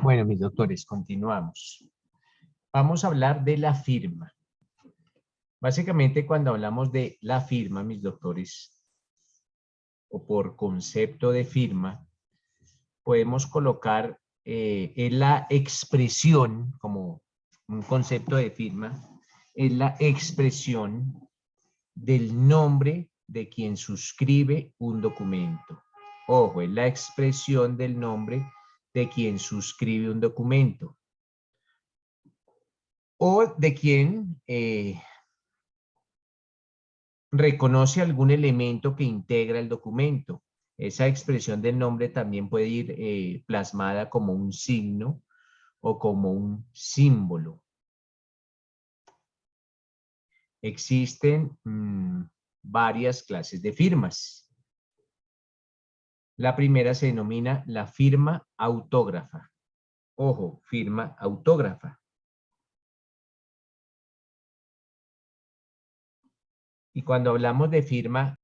Bueno, mis doctores, continuamos. Vamos a hablar de la firma. Básicamente, cuando hablamos de la firma, mis doctores, o por concepto de firma, podemos colocar en la expresión, como un concepto de firma, es la expresión del nombre de quien suscribe un documento. Ojo, es la expresión del nombre de quien suscribe un documento. O de quien reconoce algún elemento que integra el documento. Esa expresión del nombre también puede ir plasmada como un signo o como un símbolo. Existen varias clases de firmas. La primera se denomina la firma autógrafa. Ojo, firma autógrafa. Y cuando hablamos de firma,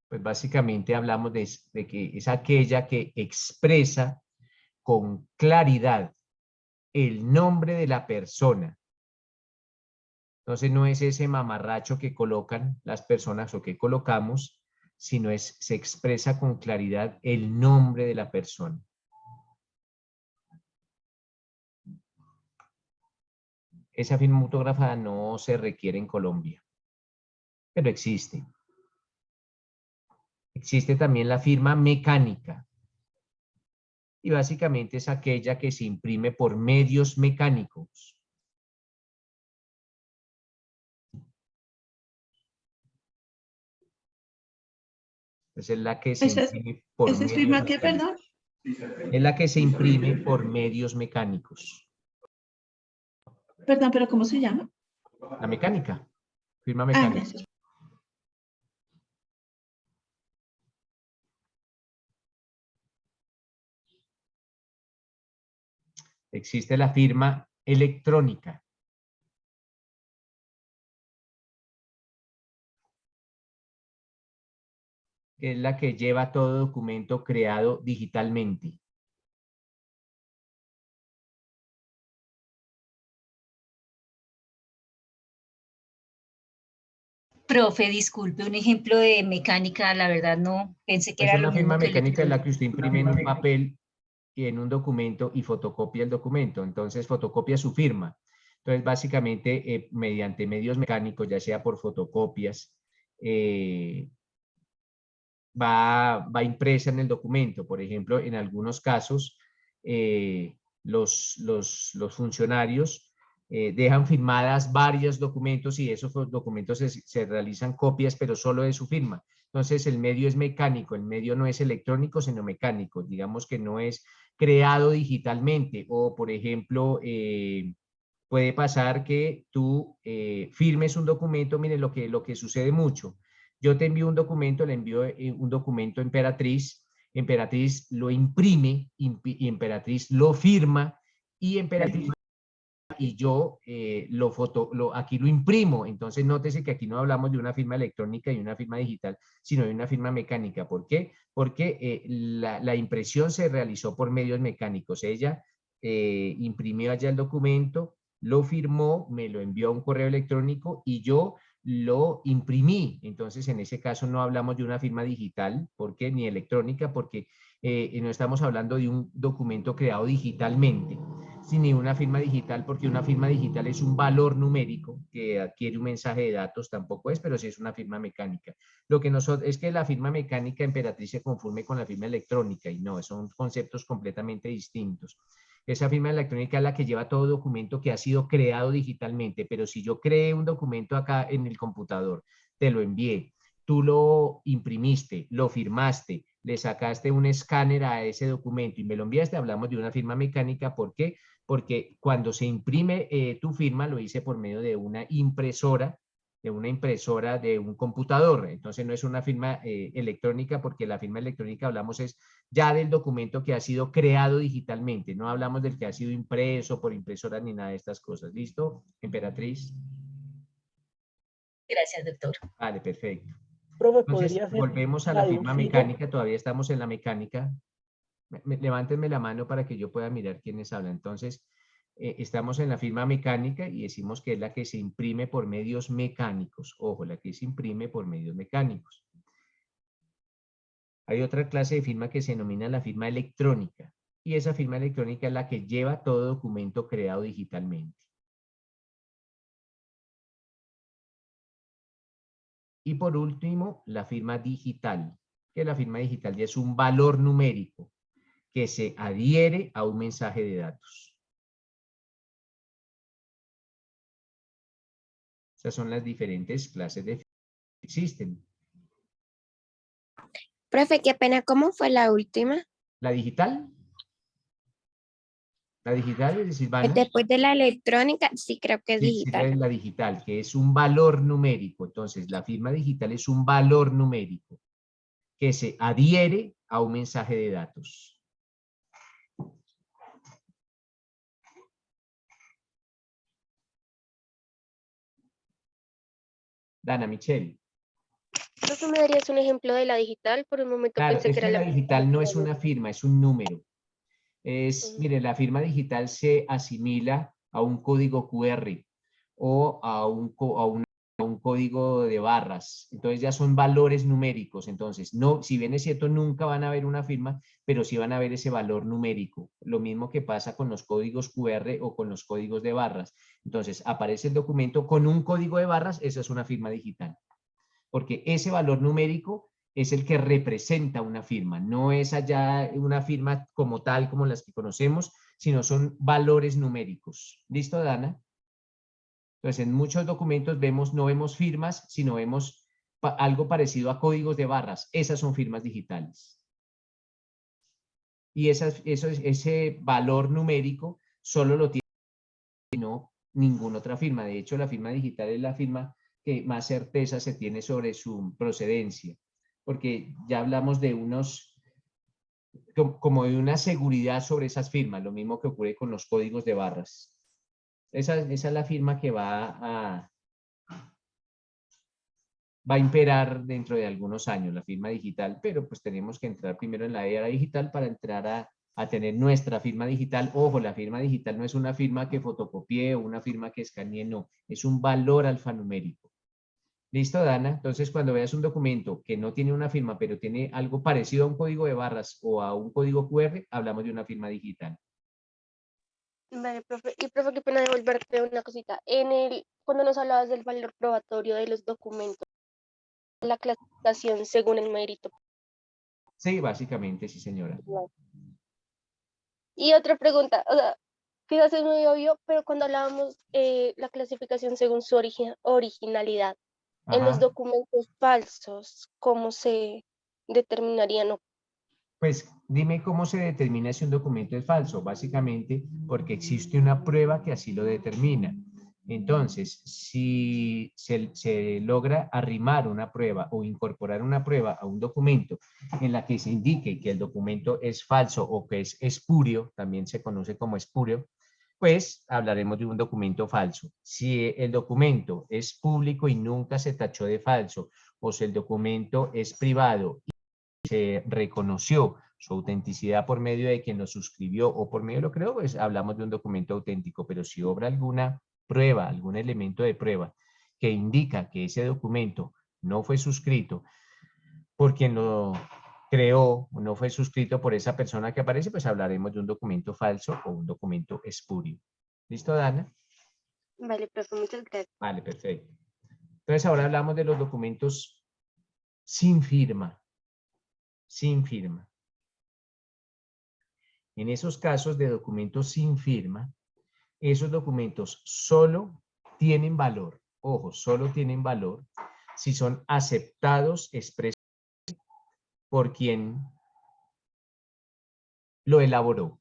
pues básicamente hablamos de que es aquella que expresa con claridad el nombre de la persona. Entonces no es ese mamarracho que colocan las personas o que colocamos, sino se expresa con claridad el nombre de la persona. Esa firma autógrafa no se requiere en Colombia, pero existe. Existe también la firma mecánica. Y básicamente es aquella que se imprime por medios mecánicos. Es la que se imprime por ¿Esa es medios firma qué, mecánicos. perdón? Es la que se imprime por medios mecánicos. Perdón, pero ¿cómo se llama? La mecánica. Firma Ah, mecánica. gracias. Existe la firma electrónica. Que es la que lleva todo documento creado digitalmente. Profe, disculpe, un ejemplo de mecánica, la verdad no, pensé que Es era una lo firma mismo que mecánica en la electrónica. que usted imprime en un papel y en un documento y fotocopia el documento. Entonces fotocopia su firma. Entonces básicamente mediante medios mecánicos, ya sea por fotocopias, va impresa en el documento. Por ejemplo, en algunos casos los funcionarios dejan firmadas varios documentos y esos documentos se realizan copias, pero solo de su firma. Entonces el medio es mecánico, el medio no es electrónico, sino mecánico. Digamos que no es creado digitalmente. O, por ejemplo, puede pasar que tú firmes un documento. Miren lo que sucede mucho. Yo te envío un documento, le envío un documento a Emperatriz, Emperatriz lo imprime, y Emperatriz lo firma, y Emperatriz y yo aquí lo imprimo. Entonces nótese que aquí no hablamos de una firma electrónica y una firma digital, sino de una firma mecánica. ¿Por qué? Porque la impresión se realizó por medios mecánicos. Ella imprimió allá el documento, lo firmó, me lo envió a un correo electrónico y yo lo imprimí. Entonces en ese caso no hablamos de una firma digital, porque ni electrónica, porque no estamos hablando de un documento creado digitalmente, sino una firma digital, porque una firma digital es un valor numérico que adquiere un mensaje de datos, tampoco es, pero sí es una firma mecánica. Lo que nosotros es que la firma mecánica Emperatriz se confunde con la firma electrónica, y no, son conceptos completamente distintos. Esa firma electrónica es la que lleva todo documento que ha sido creado digitalmente, pero si yo creé un documento acá en el computador, te lo envié, tú lo imprimiste, lo firmaste, le sacaste un escáner a ese documento y me lo enviaste, hablamos de una firma mecánica. ¿Por qué? Porque cuando se imprime tu firma, lo hice por medio de una impresora de un computador. Entonces no es una firma electrónica, porque la firma electrónica hablamos es ya del documento que ha sido creado digitalmente, no hablamos del que ha sido impreso por impresora ni nada de estas cosas. ¿Listo, Emperatriz? Gracias, doctor. Vale, perfecto. Profe, Entonces ¿podría ser volvemos a la firma traducido? mecánica, todavía estamos en la mecánica. Levántenme la mano para que yo pueda mirar quiénes hablan. Entonces, estamos en la firma mecánica y decimos que es la que se imprime por medios mecánicos. Ojo, la que se imprime por medios mecánicos. Hay otra clase de firma que se denomina la firma electrónica. Y esa firma electrónica es la que lleva todo documento creado digitalmente. Y por último, la firma digital, que la firma digital ya es un valor numérico que se adhiere a un mensaje de datos. Esas son las diferentes clases de firma que existen. Profe, qué pena, ¿cómo fue la última? La digital. La digital es decir, Silvana. Después de la electrónica, sí creo que es Sí, digital. la digital, que es un valor numérico. Entonces, la firma digital es un valor numérico que se adhiere a un mensaje de datos. Dana Michelle. ¿Tú me darías un ejemplo de la digital? Por un momento Claro, pensé es que que era la la... digital no es una firma, es un número. Mire, la firma digital se asimila a un código QR o a un código de barras. Entonces ya son valores numéricos. Entonces, no, si bien es cierto, nunca van a ver una firma, pero sí van a ver ese valor numérico. Lo mismo que pasa con los códigos QR o con los códigos de barras. Entonces, aparece el documento con un código de barras, esa es una firma digital. Porque ese valor numérico es el que representa una firma. No es allá una firma como tal, como las que conocemos, sino son valores numéricos. ¿Listo, Dana? Entonces, en muchos documentos no vemos firmas, sino vemos algo parecido a códigos de barras. Esas son firmas digitales. Y ese valor numérico solo lo tiene ninguna otra firma. De hecho, la firma digital es la firma que más certeza se tiene sobre su procedencia, porque ya hablamos de como de una seguridad sobre esas firmas, lo mismo que ocurre con los códigos de barras. Esa es la firma que va a imperar dentro de algunos años, la firma digital, pero pues tenemos que entrar primero en la era digital para entrar a tener nuestra firma digital. Ojo, la firma digital no es una firma que fotocopié o una firma que escaneé, no, es un valor alfanumérico. ¿Listo, Dana? Entonces, cuando veas un documento que no tiene una firma, pero tiene algo parecido a un código de barras o a un código QR, hablamos de una firma digital. Vale, profe. Y profe, qué pena devolverte una cosita. Cuando nos hablabas del valor probatorio de los documentos, la clasificación según el mérito. Sí, básicamente, sí, señora. Y otra pregunta, o sea, quizás es muy obvio, pero cuando hablábamos la clasificación según su originalidad, en los Ajá. documentos falsos, ¿cómo se determinarían? Pues dime cómo se determina si un documento es falso. Básicamente porque existe una prueba que así lo determina. Entonces, si se logra arrimar una prueba o incorporar una prueba a un documento en la que se indique que el documento es falso o que es espurio, también se conoce como espurio, pues hablaremos de un documento falso. Si el documento es público y nunca se tachó de falso, o si el documento es privado se reconoció su autenticidad por medio de quien lo suscribió o por medio de lo creó, pues hablamos de un documento auténtico. Pero si obra alguna prueba, algún elemento de prueba que indica que ese documento no fue suscrito por quien lo creó, no fue suscrito por esa persona que aparece, pues hablaremos de un documento falso o un documento espurio. ¿Listo, Dana? Vale, profe, muchas gracias. Vale, perfecto. Entonces ahora hablamos de los documentos sin firma. Sin firma. En esos casos de documentos sin firma, esos documentos solo tienen valor, ojo, solo tienen valor si son aceptados expresamente por quien lo elaboró.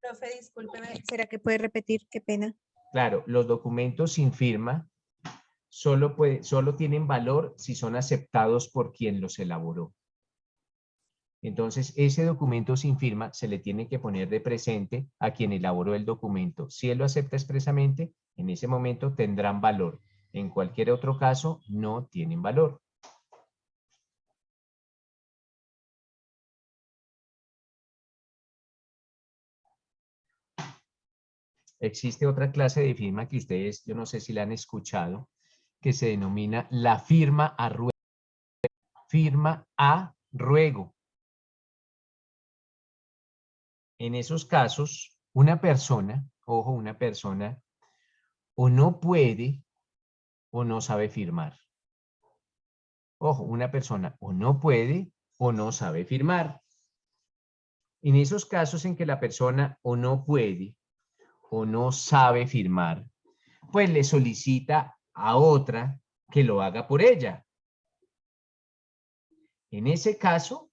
Profe, discúlpeme, ¿será que puede repetir? Qué pena. Claro, los documentos sin firma solo tienen valor si son aceptados por quien los elaboró. Entonces, ese documento sin firma se le tiene que poner de presente a quien elaboró el documento. Si él lo acepta expresamente, en ese momento tendrán valor. En cualquier otro caso, no tienen valor. existe otra clase de firma que ustedes, yo no sé si la han escuchado, que se denomina la firma a ruego. Firma a ruego. En esos casos, una persona, ojo, una persona, o no puede o no sabe firmar. Ojo, una persona o no puede o no sabe firmar. En esos casos en que la persona o no puede o no sabe firmar, pues le solicita a otra que lo haga por ella. En ese caso,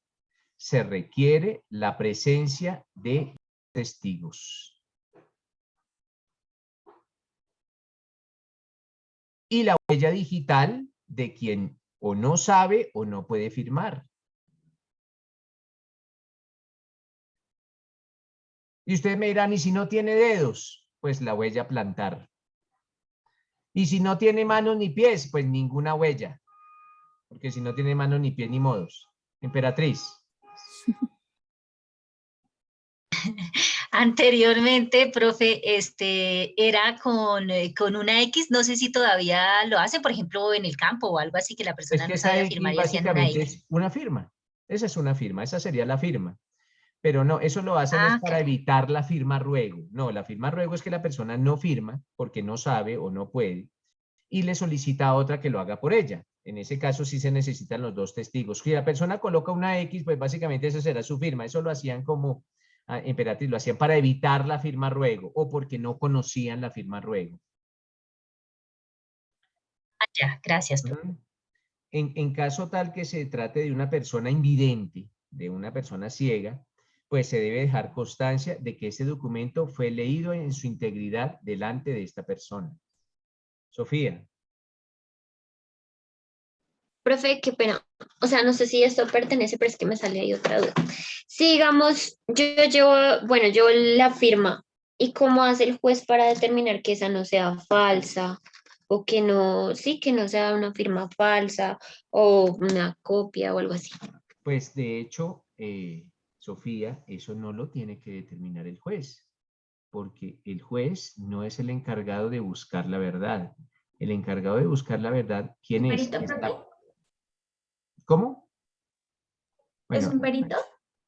se requiere la presencia de testigos. Y la huella digital de quien o no sabe o no puede firmar. Y ustedes me dirán, ¿y si no tiene dedos? Pues la huella plantar. Y si no tiene manos ni pies, pues ninguna huella. Porque si no tiene manos ni pies ni modos. Emperatriz. Anteriormente, profe, era con una X, no sé si todavía lo hace, por ejemplo, en el campo o algo así, que la Es persona que no esa sabía X firmar y hacían una básicamente X. es una firma. Esa es una firma, esa sería la firma. Pero no, eso lo hacen es Ah, para evitar la firma ruego. No, la firma ruego es que la persona no firma porque no sabe o no puede y le solicita a otra que lo haga por ella. En ese caso sí se necesitan los dos testigos. Si la persona coloca una X, pues básicamente esa será su firma. Eso lo hacían como Emperatriz, lo hacían para evitar la firma ruego o porque no conocían la firma ruego. ya, gracias, profe. En caso tal que se trate de una persona invidente, de una persona ciega, pues se debe dejar constancia de que ese documento fue leído en su integridad delante de esta persona. Sofía. Profe, qué pena. O sea, no sé si esto pertenece, pero es que me sale ahí otra duda. Si digamos, yo llevo la firma, ¿y cómo hace el juez para determinar que esa no sea falsa? O que no, sí, que no sea una firma falsa o una copia o algo así. Pues de hecho, Sofía, eso no lo tiene que determinar el juez, porque el juez no es el encargado de buscar la verdad. El encargado de buscar la verdad, ¿quién es? ¿Perito, profe? ¿Cómo? ¿Es Bueno, un perito?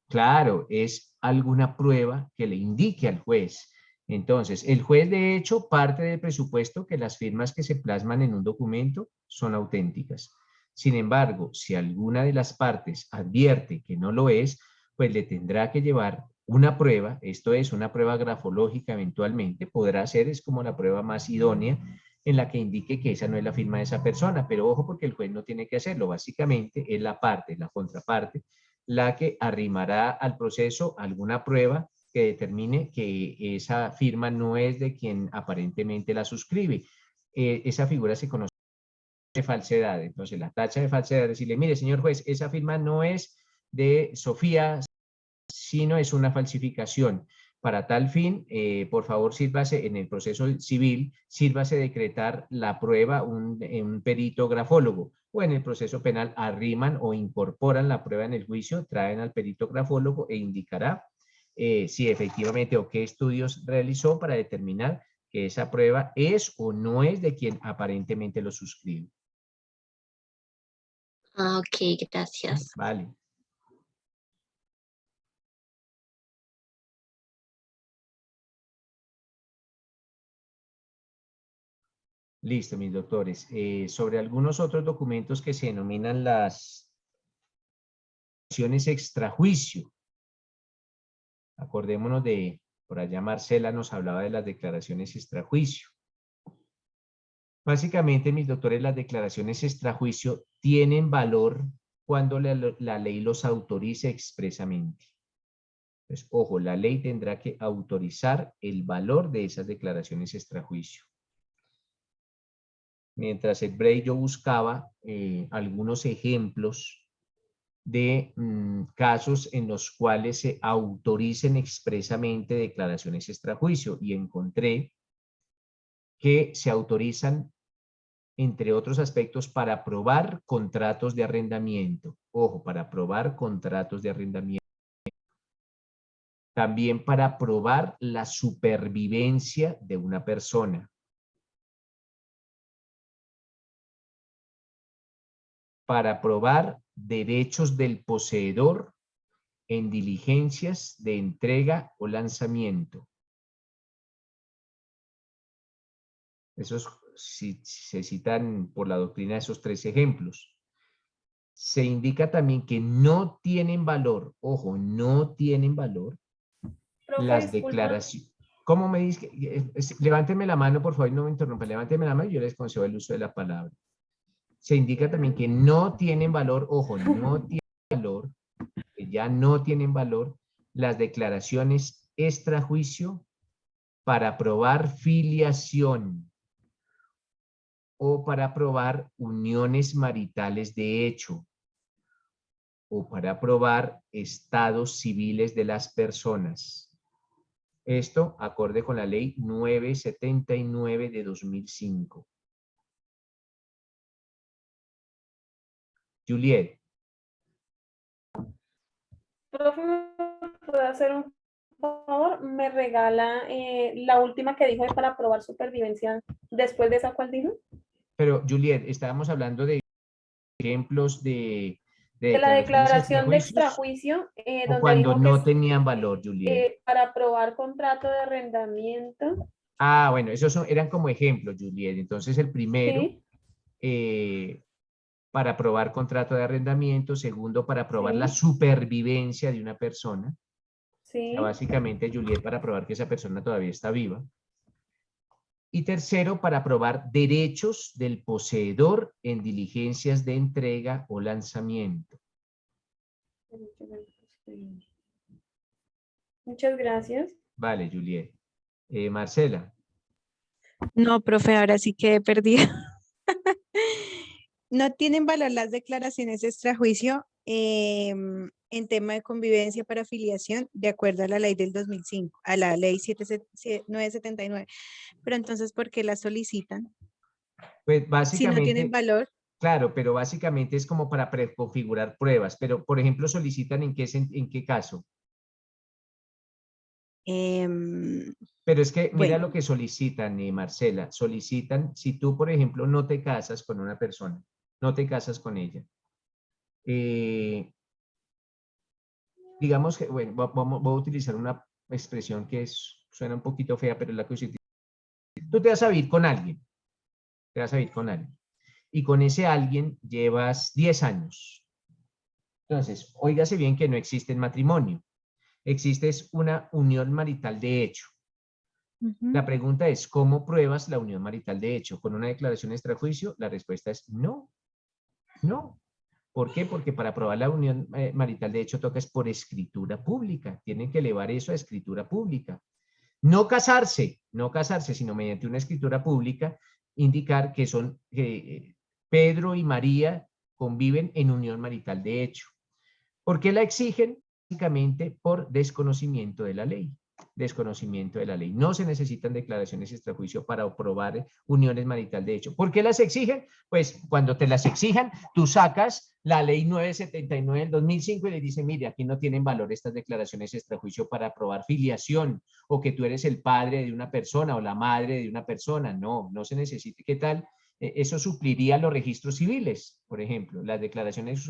claro, es alguna prueba que le indique al juez. Entonces, el juez de hecho parte del presupuesto que las firmas que se plasman en un documento son auténticas. Sin embargo, si alguna de las partes advierte que no lo es, pues le tendrá que llevar una prueba, esto es una prueba grafológica eventualmente, podrá ser, es como la prueba más idónea en la que indique que esa no es la firma de esa persona, pero ojo porque el juez no tiene que hacerlo, básicamente es la parte, la contraparte, la que arrimará al proceso alguna prueba que determine que esa firma no es de quien aparentemente la suscribe. Esa figura se conoce de falsedad. Entonces, la tacha de falsedad es decirle, mire, señor juez, esa firma no es de Sofía, sino es una falsificación. Para tal fin, por favor, sírvase en el proceso civil, sírvase decretar la prueba un perito grafólogo, o en el proceso penal arriman o incorporan la prueba en el juicio, traen al perito grafólogo e indicará si efectivamente o qué estudios realizó para determinar que esa prueba es o no es de quien aparentemente lo suscribe. Ah, ok, gracias. Vale. Listo, mis doctores. Sobre algunos otros documentos que se denominan las declaraciones extrajuicio. Acordémonos de, por allá Marcela nos hablaba de las declaraciones extrajuicio. Básicamente, mis doctores, las declaraciones extrajuicio tienen valor cuando la ley los autorice expresamente. Entonces, ojo, la ley tendrá que autorizar el valor de esas declaraciones extrajuicio. Mientras el break yo buscaba algunos ejemplos de casos en los cuales se autoricen expresamente declaraciones extrajuicio y encontré que se autorizan, entre otros aspectos, para aprobar contratos de arrendamiento. Ojo, para aprobar contratos de arrendamiento. También para probar la supervivencia de una persona. Para probar derechos del poseedor en diligencias de entrega o lanzamiento. Esos si se citan por la doctrina esos 3 ejemplos. Se indica también que no tienen valor, ojo, no tienen valor las declaraciones. ¿Cómo me dice? Levánteme la mano, por favor, no me interrumpa. Levánteme la mano y yo les concedo el uso de la palabra. Se indica también que no tienen valor, ojo, no tienen valor, que ya no tienen valor las declaraciones extrajuicio para probar filiación o para probar uniones maritales de hecho o para probar estados civiles de las personas. Esto acorde con la ley 979 de 2005. Juliet. Profe, ¿me puede hacer un favor? Me regala la última que dijo para probar supervivencia. Después de esa, ¿cuál dijo? Pero, Juliet, estábamos hablando de ejemplos de la declaración de extrajuicio, o cuando no tenían valor, Juliet. Para aprobar contrato de arrendamiento. Ah, bueno, esos eran como ejemplos, Juliet. Entonces, el primero, ¿sí? Para aprobar contrato de arrendamiento. Segundo, para aprobar la supervivencia de una persona. Sí. O sea, básicamente, Juliet, para probar que esa persona todavía está viva. Y tercero, para probar derechos del poseedor en diligencias de entrega o lanzamiento. Muchas gracias. Vale, Juliet. Marcela. No, profe, ahora sí quedé perdida. No tienen valor las declaraciones extrajuicio en tema de convivencia para afiliación, de acuerdo a la ley del 2005, a la ley 979. Pero entonces, ¿por qué las solicitan? Pues básicamente, si no tienen valor. Claro, pero básicamente es como para preconfigurar pruebas. Pero, por ejemplo, ¿solicitan en qué caso? Pero es que mira lo que solicitan, Marcela. Solicitan, si tú, por ejemplo, no te casas con una persona, no te casas con ella. Digamos que, bueno, voy a utilizar una expresión que suena un poquito fea, pero es la que se utiliza. Tú te vas a vivir con alguien. Te vas a vivir con alguien. Y con ese alguien llevas 10 años. Entonces, óigase bien que no existe el matrimonio. Existe una unión marital de hecho. La pregunta es, ¿cómo pruebas la unión marital de hecho? ¿Con una declaración extrajuicio? La respuesta es no. No. ¿Por qué? Porque para probar la unión marital de hecho toca es por escritura pública. Tienen que elevar eso a escritura pública. No casarse, sino mediante una escritura pública, indicar que son Pedro y María conviven en unión marital de hecho. ¿Por qué la exigen? Básicamente por desconocimiento de la ley. Desconocimiento de la ley. No se necesitan declaraciones extrajuicio para aprobar uniones marital de hecho. ¿Por qué las exigen? Pues cuando te las exijan, tú sacas la ley 979 del 2005 y le dices, mire, aquí no tienen valor estas declaraciones extrajuicio para aprobar filiación o que tú eres el padre de una persona o la madre de una persona. No, no se necesita. ¿Qué tal? Eso supliría los registros civiles, por ejemplo. Las declaraciones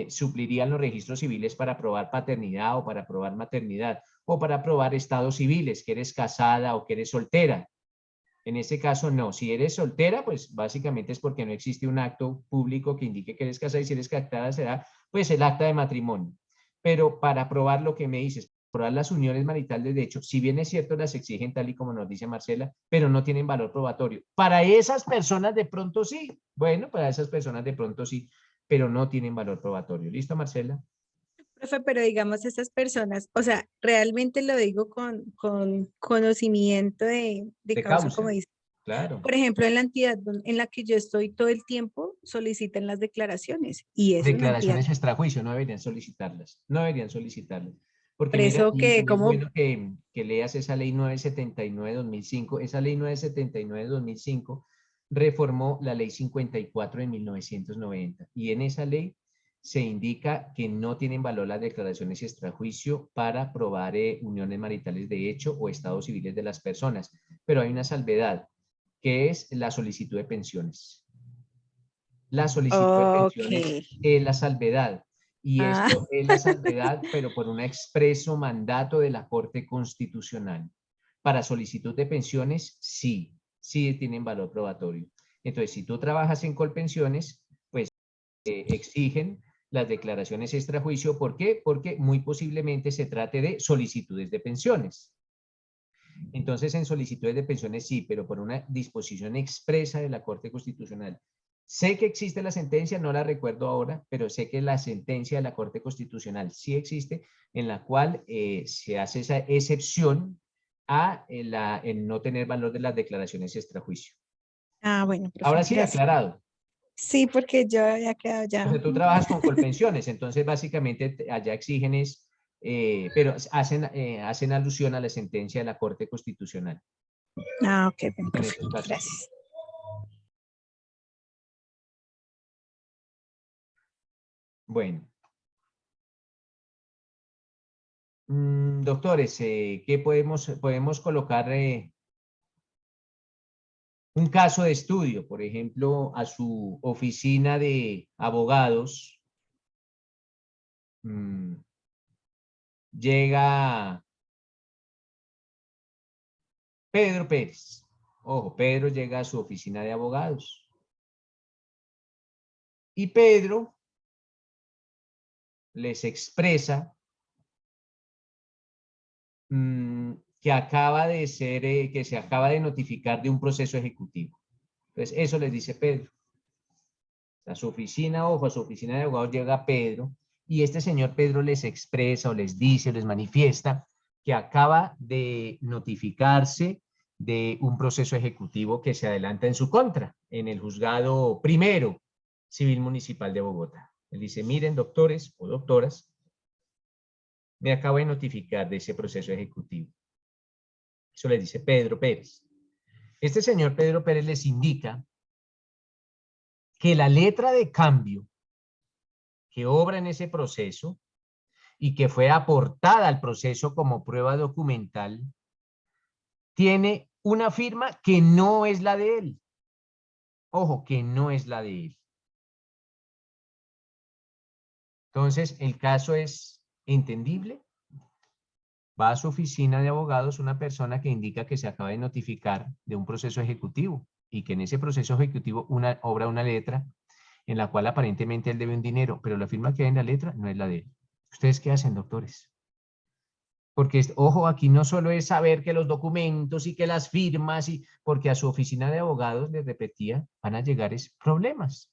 suplirían los registros civiles para aprobar paternidad o para aprobar maternidad o para aprobar estados civiles, que eres casada o que eres soltera. En este caso no, si eres soltera, pues básicamente es porque no existe un acto público que indique que eres casada y si eres casada será pues el acta de matrimonio. Pero para aprobar lo que me dices, aprobar las uniones maritales de hecho, si bien es cierto las exigen tal y como nos dice Marcela, pero no tienen valor probatorio. Para esas personas de pronto sí, bueno, para esas personas de pronto sí, pero no tienen valor probatorio. ¿Listo, Marcela? Profe, pero digamos estas personas, o sea, realmente lo digo con conocimiento de causa, como dice. Claro. Por ejemplo, en la entidad en la que yo estoy todo el tiempo, solicitan las declaraciones. Y es declaraciones extrajuicio, no deberían solicitarlas. No deberían solicitarlas. Porque por eso mira, que, como... es bueno que leas esa ley 979-2005. Esa ley 979-2005 reformó la ley 54 de 1990. Y en esa ley se indica que no tienen valor las declaraciones extrajuicio para probar uniones maritales de hecho o estados civiles de las personas. Pero hay una salvedad, que es la solicitud de pensiones. La solicitud de pensiones es la salvedad. Y esto es la salvedad, pero por un expreso mandato de la Corte Constitucional. Para solicitud de pensiones, sí tienen valor probatorio. Entonces, si tú trabajas en Colpensiones, pues exigen las declaraciones extrajuicio. ¿Por qué? Porque muy posiblemente se trate de solicitudes de pensiones. Entonces, en solicitudes de pensiones sí, pero por una disposición expresa de la Corte Constitucional. Sé que existe la sentencia, no la recuerdo ahora, pero sé que la sentencia de la Corte Constitucional sí existe, en la cual se hace esa excepción a el no tener valor de las declaraciones extrajuicio. Bueno, profe, ahora sí, gracias. aclarado. Sí, porque yo había quedado ya. O sea, tú trabajas con Colpensiones, entonces básicamente allá exigen pero hacen alusión a la sentencia de la Corte Constitucional. Ok, bien, En profe, estos casos. gracias. Bueno. Doctores, ¿qué podemos colocar un caso de estudio? Por ejemplo, a su oficina de abogados llega Pedro Pérez. Ojo, Pedro llega a su oficina de abogados. Y Pedro les expresa que que se acaba de notificar de un proceso ejecutivo. Entonces, eso les dice Pedro. A su oficina, ojo, a su oficina de abogados llega Pedro, y este señor Pedro les expresa o les dice o les manifiesta que acaba de notificarse de un proceso ejecutivo que se adelanta en su contra, en el juzgado primero civil municipal de Bogotá. Él dice, miren, doctores o doctoras, me acabo de notificar de ese proceso ejecutivo. Eso le dice Pedro Pérez. Este señor Pedro Pérez les indica que la letra de cambio que obra en ese proceso y que fue aportada al proceso como prueba documental, tiene una firma que no es la de él. Ojo, que no es la de él. Entonces, el caso es entendible. Va a su oficina de abogados una persona que indica que se acaba de notificar de un proceso ejecutivo y que en ese proceso ejecutivo obra una letra en la cual aparentemente él debe un dinero, pero la firma que hay en la letra no es la de él. ¿Ustedes qué hacen, doctores? Porque, ojo, aquí no solo es saber que los documentos y que las firmas, porque a su oficina de abogados, les repetía, van a llegar problemas.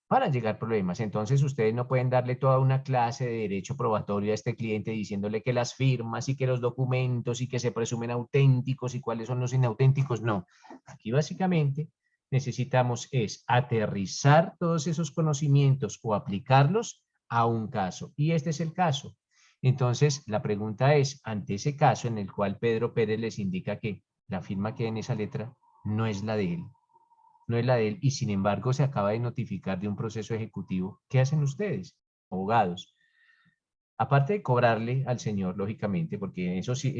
Van a llegar problemas. Entonces, ustedes no pueden darle toda una clase de derecho probatorio a este cliente diciéndole que las firmas y que los documentos y que se presumen auténticos y cuáles son los inauténticos. No. Aquí básicamente necesitamos es aterrizar todos esos conocimientos o aplicarlos a un caso. Y este es el caso. Entonces, la pregunta es, ante ese caso en el cual Pedro Pérez les indica que la firma que hay en esa letra no es la de él, no es la de él, y sin embargo se acaba de notificar de un proceso ejecutivo, ¿qué hacen ustedes, abogados? Aparte de cobrarle al señor, lógicamente, porque eso sí,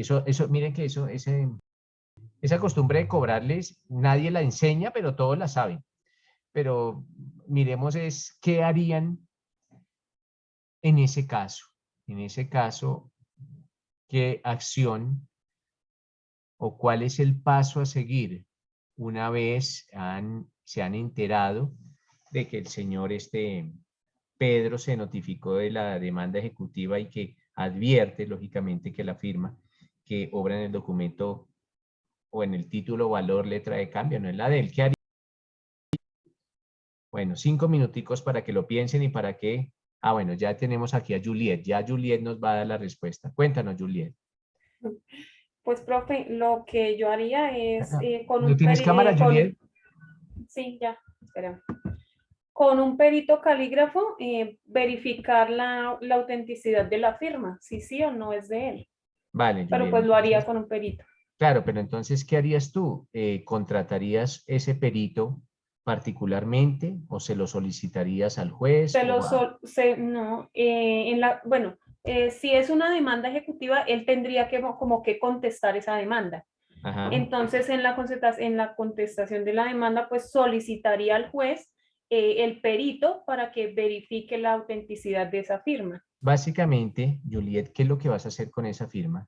miren que esa costumbre de cobrarles, nadie la enseña, pero todos la saben. Pero miremos qué harían en ese caso. En ese caso, ¿qué acción o cuál es el paso a seguir una vez se han enterado de que el señor Pedro se notificó de la demanda ejecutiva y que advierte, lógicamente, que la firma que obra en el documento o en el título, valor, letra de cambio, no es la de él? ¿Qué haría? Bueno, 5 minuticos para que lo piensen y para que... bueno, ya tenemos aquí a Juliet. Ya Juliet nos va a dar la respuesta. Cuéntanos, Juliet. Pues, profe, lo que yo haría es con ¿No un tienes cámara, Juliet? Sí, ya, espera. Con un perito calígrafo, verificar la autenticidad de la firma, si sí o no es de él. Vale, pero Juliet, pues lo haría entonces, con un perito. claro, pero entonces, ¿qué harías tú? ¿Contratarías ese perito particularmente o se lo solicitarías al juez? No, bueno, si es una demanda ejecutiva, él tendría que como que contestar esa demanda. Ajá. Entonces, en la contestación de la demanda, pues solicitaría al juez el perito para que verifique la autenticidad de esa firma. Básicamente, Juliet, ¿qué es lo que vas a hacer con esa firma?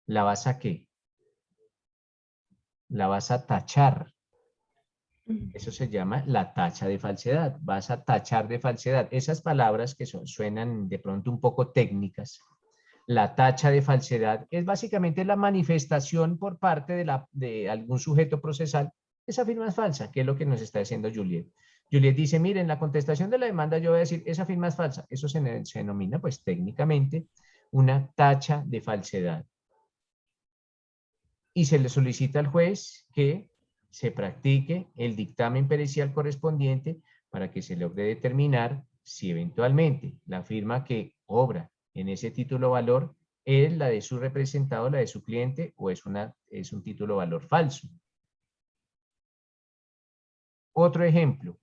¿La vas a qué? La vas a tachar. Eso se llama la tacha de falsedad. Vas a tachar de falsedad. Esas palabras que suenan de pronto un poco técnicas. La tacha de falsedad es básicamente la manifestación por parte de algún sujeto procesal. Esa firma es falsa, que es lo que nos está diciendo Juliet. Juliet dice, miren, en la contestación de la demanda yo voy a decir, esa firma es falsa. Eso se denomina, pues técnicamente, una tacha de falsedad. Y se le solicita al juez que se practique el dictamen pericial correspondiente para que se logre determinar si eventualmente la firma que obra en ese título valor es la de su representado, la de su cliente, o es un título valor falso. Otro ejemplo.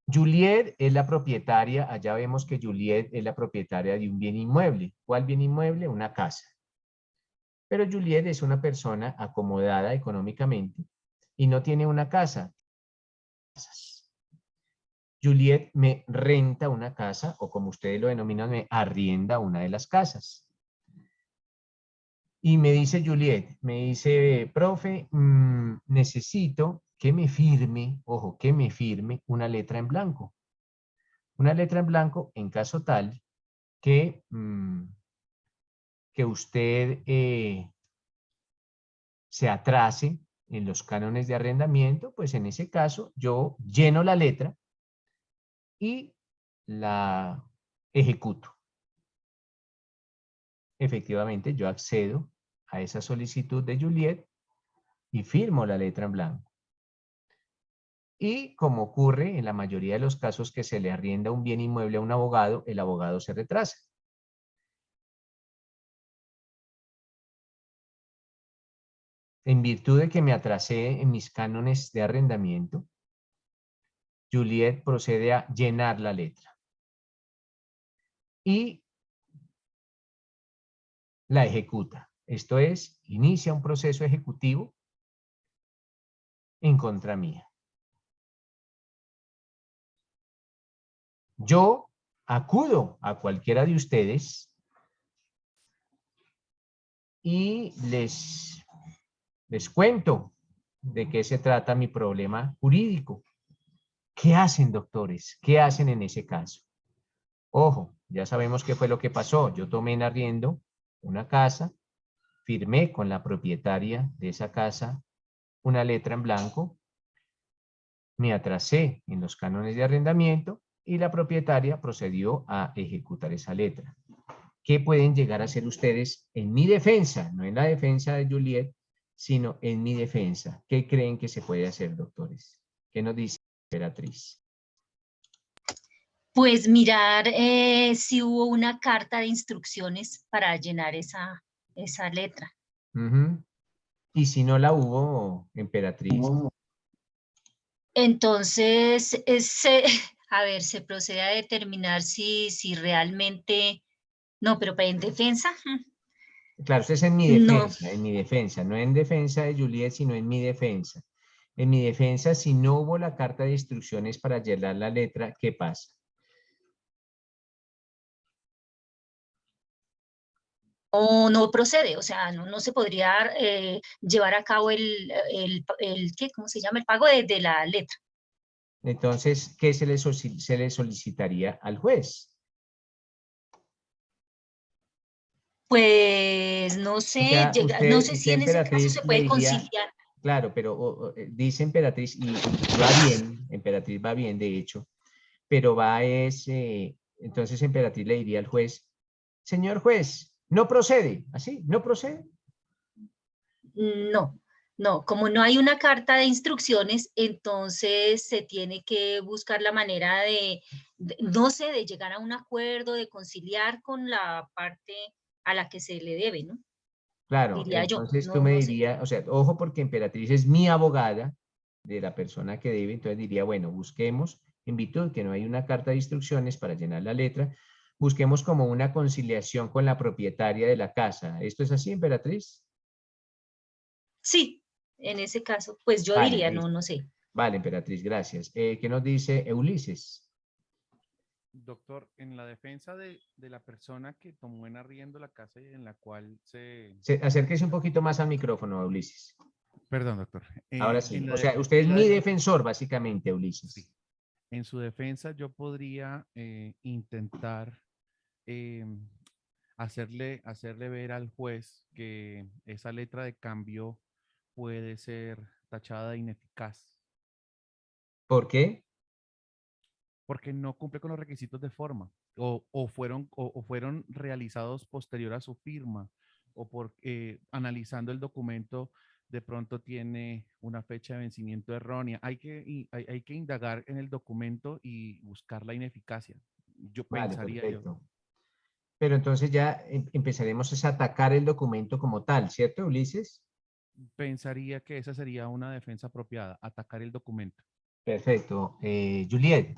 Juliet es la propietaria, allá vemos que Juliet es la propietaria de un bien inmueble. ¿Cuál bien inmueble? Una casa. Pero Juliet es una persona acomodada económicamente y no tiene una casa. Juliet me renta una casa, o como ustedes lo denominan, me arrienda una de las casas. Y me dice Juliet, me dice, profe, necesito que me firme, ojo, que me firme una letra en blanco. Una letra en blanco en caso tal que usted se atrase en los cánones de arrendamiento, pues en ese caso yo lleno la letra y la ejecuto. Efectivamente, yo accedo a esa solicitud de Juliet y firmo la letra en blanco. Y como ocurre en la mayoría de los casos que se le arrienda un bien inmueble a un abogado, el abogado se retrasa. En virtud de que me atrasé en mis cánones de arrendamiento, Juliet procede a llenar la letra y la ejecuta. Esto es, inicia un proceso ejecutivo en contra mía. Yo acudo a cualquiera de ustedes y les cuento de qué se trata mi problema jurídico. ¿Qué hacen, doctores? ¿Qué hacen en ese caso? Ojo, ya sabemos qué fue lo que pasó. Yo tomé en arriendo una casa, firmé con la propietaria de esa casa una letra en blanco, me atrasé en los cánones de arrendamiento y la propietaria procedió a ejecutar esa letra. ¿Qué pueden llegar a hacer ustedes en mi defensa? No en la defensa de Juliet, sino en mi defensa. ¿Qué creen que se puede hacer, doctores? ¿Qué nos dice Emperatriz? Pues mirar si hubo una carta de instrucciones para llenar esa letra. Y si no la hubo, Emperatriz. Entonces, a ver, se procede a determinar si realmente... No, pero para en defensa... Claro, esto es en mi defensa, no en defensa de Juliet, sino en mi defensa. En mi defensa, si no hubo la carta de instrucciones para llenar la letra, ¿qué pasa? O no procede, o sea, no se podría llevar a cabo ¿qué? ¿Cómo se llama? El pago de la letra. Entonces, ¿qué se le solicitaría al juez? Pues no sé, O sea, no sé si en ese caso Emperatriz, se puede le diría, conciliar. claro, pero dice Emperatriz, y va bien, Emperatriz va bien, de hecho, pero entonces Emperatriz le diría al juez, señor juez, no procede, ¿así? ¿No procede? No, como no hay una carta de instrucciones, entonces se tiene que buscar la manera no sé, de llegar a un acuerdo, de conciliar con la parte a la que se le debe, ¿no? Claro, diría yo. entonces tú No, me no sé. dirías, o sea, ojo porque Emperatriz es mi abogada de la persona que debe, entonces diría, bueno, busquemos, en virtud que no hay una carta de instrucciones para llenar la letra, busquemos como una conciliación con la propietaria de la casa. ¿Esto es así, Emperatriz? Sí, en ese caso, pues yo Vale, diría, listo. no sé. Vale, Emperatriz, gracias. ¿Qué nos dice Ulises? Doctor, en la defensa de la persona que tomó en arriendo la casa y en la cual Acérquese un poquito más al micrófono, Ulises. Perdón, doctor. Ahora sí. En la O sea, defe- usted es en la mi de- defensor, básicamente, Ulises. Sí. En su defensa, yo podría intentar hacerle ver al juez que esa letra de cambio puede ser tachada de ineficaz, ¿Por qué? porque no cumple con los requisitos de forma, o fueron realizados posterior a su firma, o analizando el documento, de pronto tiene una fecha de vencimiento errónea. Hay que indagar en el documento y buscar la ineficacia. Yo Vale, pensaría yo. perfecto. Pero entonces ya empezaremos a atacar el documento como tal, ¿cierto, Ulises? Pensaría que esa sería una defensa apropiada, atacar el documento. Perfecto. Juliet.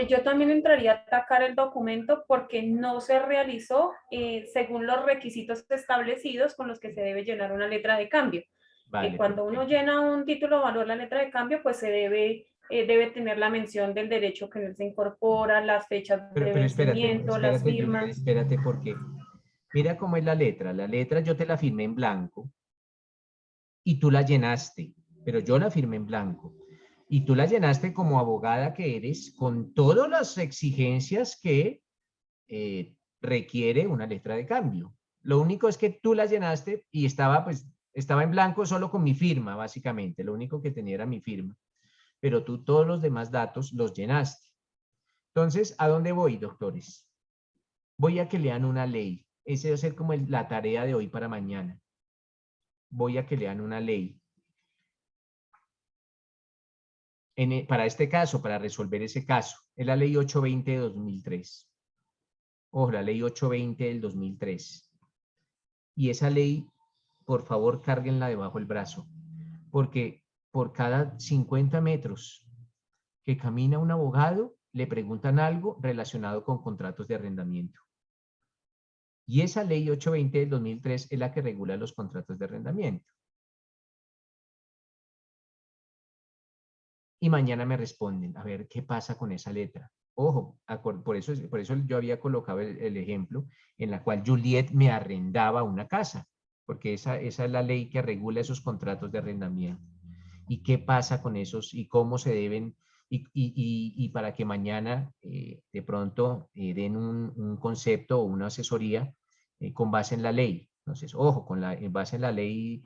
Yo también entraría a atacar el documento porque no se realizó según los requisitos establecidos con los que se debe llenar una letra de cambio. Vale, Cuando uno llena un título o valor, la letra de cambio, pues se debe tener la mención del derecho que en él se incorpora, las fechas de pero vencimiento, las Juliet, firmas. espérate, porque mira cómo es la letra. La letra yo te la firmé en blanco y tú la llenaste, pero yo la firmé en blanco. Y tú la llenaste como abogada que eres, con todas las exigencias que requiere una letra de cambio. Lo único es que tú la llenaste y estaba en blanco solo con mi firma, básicamente. Lo único que tenía era mi firma. Pero tú todos los demás datos los llenaste. Entonces, ¿a dónde voy, doctores? Voy a que lean una ley. Esa va a ser como la tarea de hoy para mañana. Voy a que lean una ley. Para este caso, para resolver ese caso, es la ley 820 de 2003. Ojo, la ley 820 del 2003. Y esa ley, por favor, cárguenla debajo del brazo, porque por cada 50 metros que camina un abogado, le preguntan algo relacionado con contratos de arrendamiento. Y esa ley 820 del 2003 es la que regula los contratos de arrendamiento. Y mañana me responden, a ver, ¿qué pasa con esa letra? Ojo, por eso yo había colocado el ejemplo en la cual Juliet me arrendaba una casa, porque esa es la ley que regula esos contratos de arrendamiento. ¿Y qué pasa con esos y cómo se deben? Y para que mañana de pronto den un concepto o una asesoría con base en la ley. Entonces, ojo, en base en la ley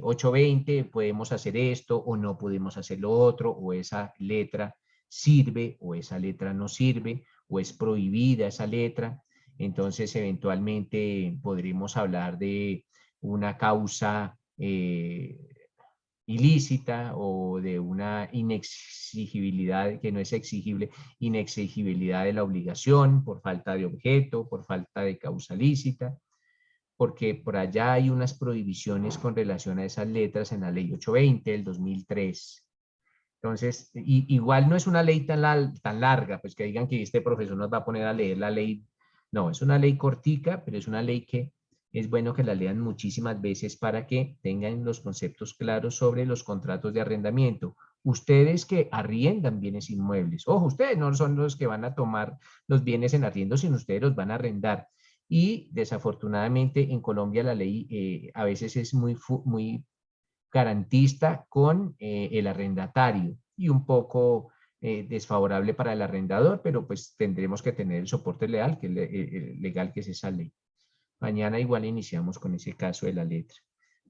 820 podemos hacer esto o no podemos hacer lo otro, o esa letra sirve o esa letra no sirve, o es prohibida esa letra. Entonces, eventualmente podremos hablar de una causa ilícita o de una inexigibilidad que no es exigible, inexigibilidad de la obligación por falta de objeto, por falta de causa lícita, porque por allá hay unas prohibiciones con relación a esas letras en la ley 820 del 2003. Entonces, igual no es una ley tan larga, pues que digan que este profesor nos va a poner a leer la ley. No, es una ley cortica, pero es una ley que es bueno que la lean muchísimas veces para que tengan los conceptos claros sobre los contratos de arrendamiento. Ustedes que arriendan bienes inmuebles, ojo, ustedes no son los que van a tomar los bienes en arriendo, sino ustedes los van a arrendar. Y desafortunadamente en Colombia la ley a veces es muy garantista con el arrendatario y un poco desfavorable para el arrendador, pero pues tendremos que tener el soporte legal que es esa ley. Mañana igual iniciamos con ese caso de la letra.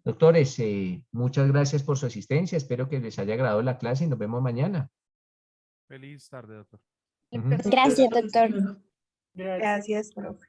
Doctores, muchas gracias por su asistencia. Espero que les haya agradado la clase y nos vemos mañana. Feliz tarde, doctor. Gracias, doctor. Gracias, profe.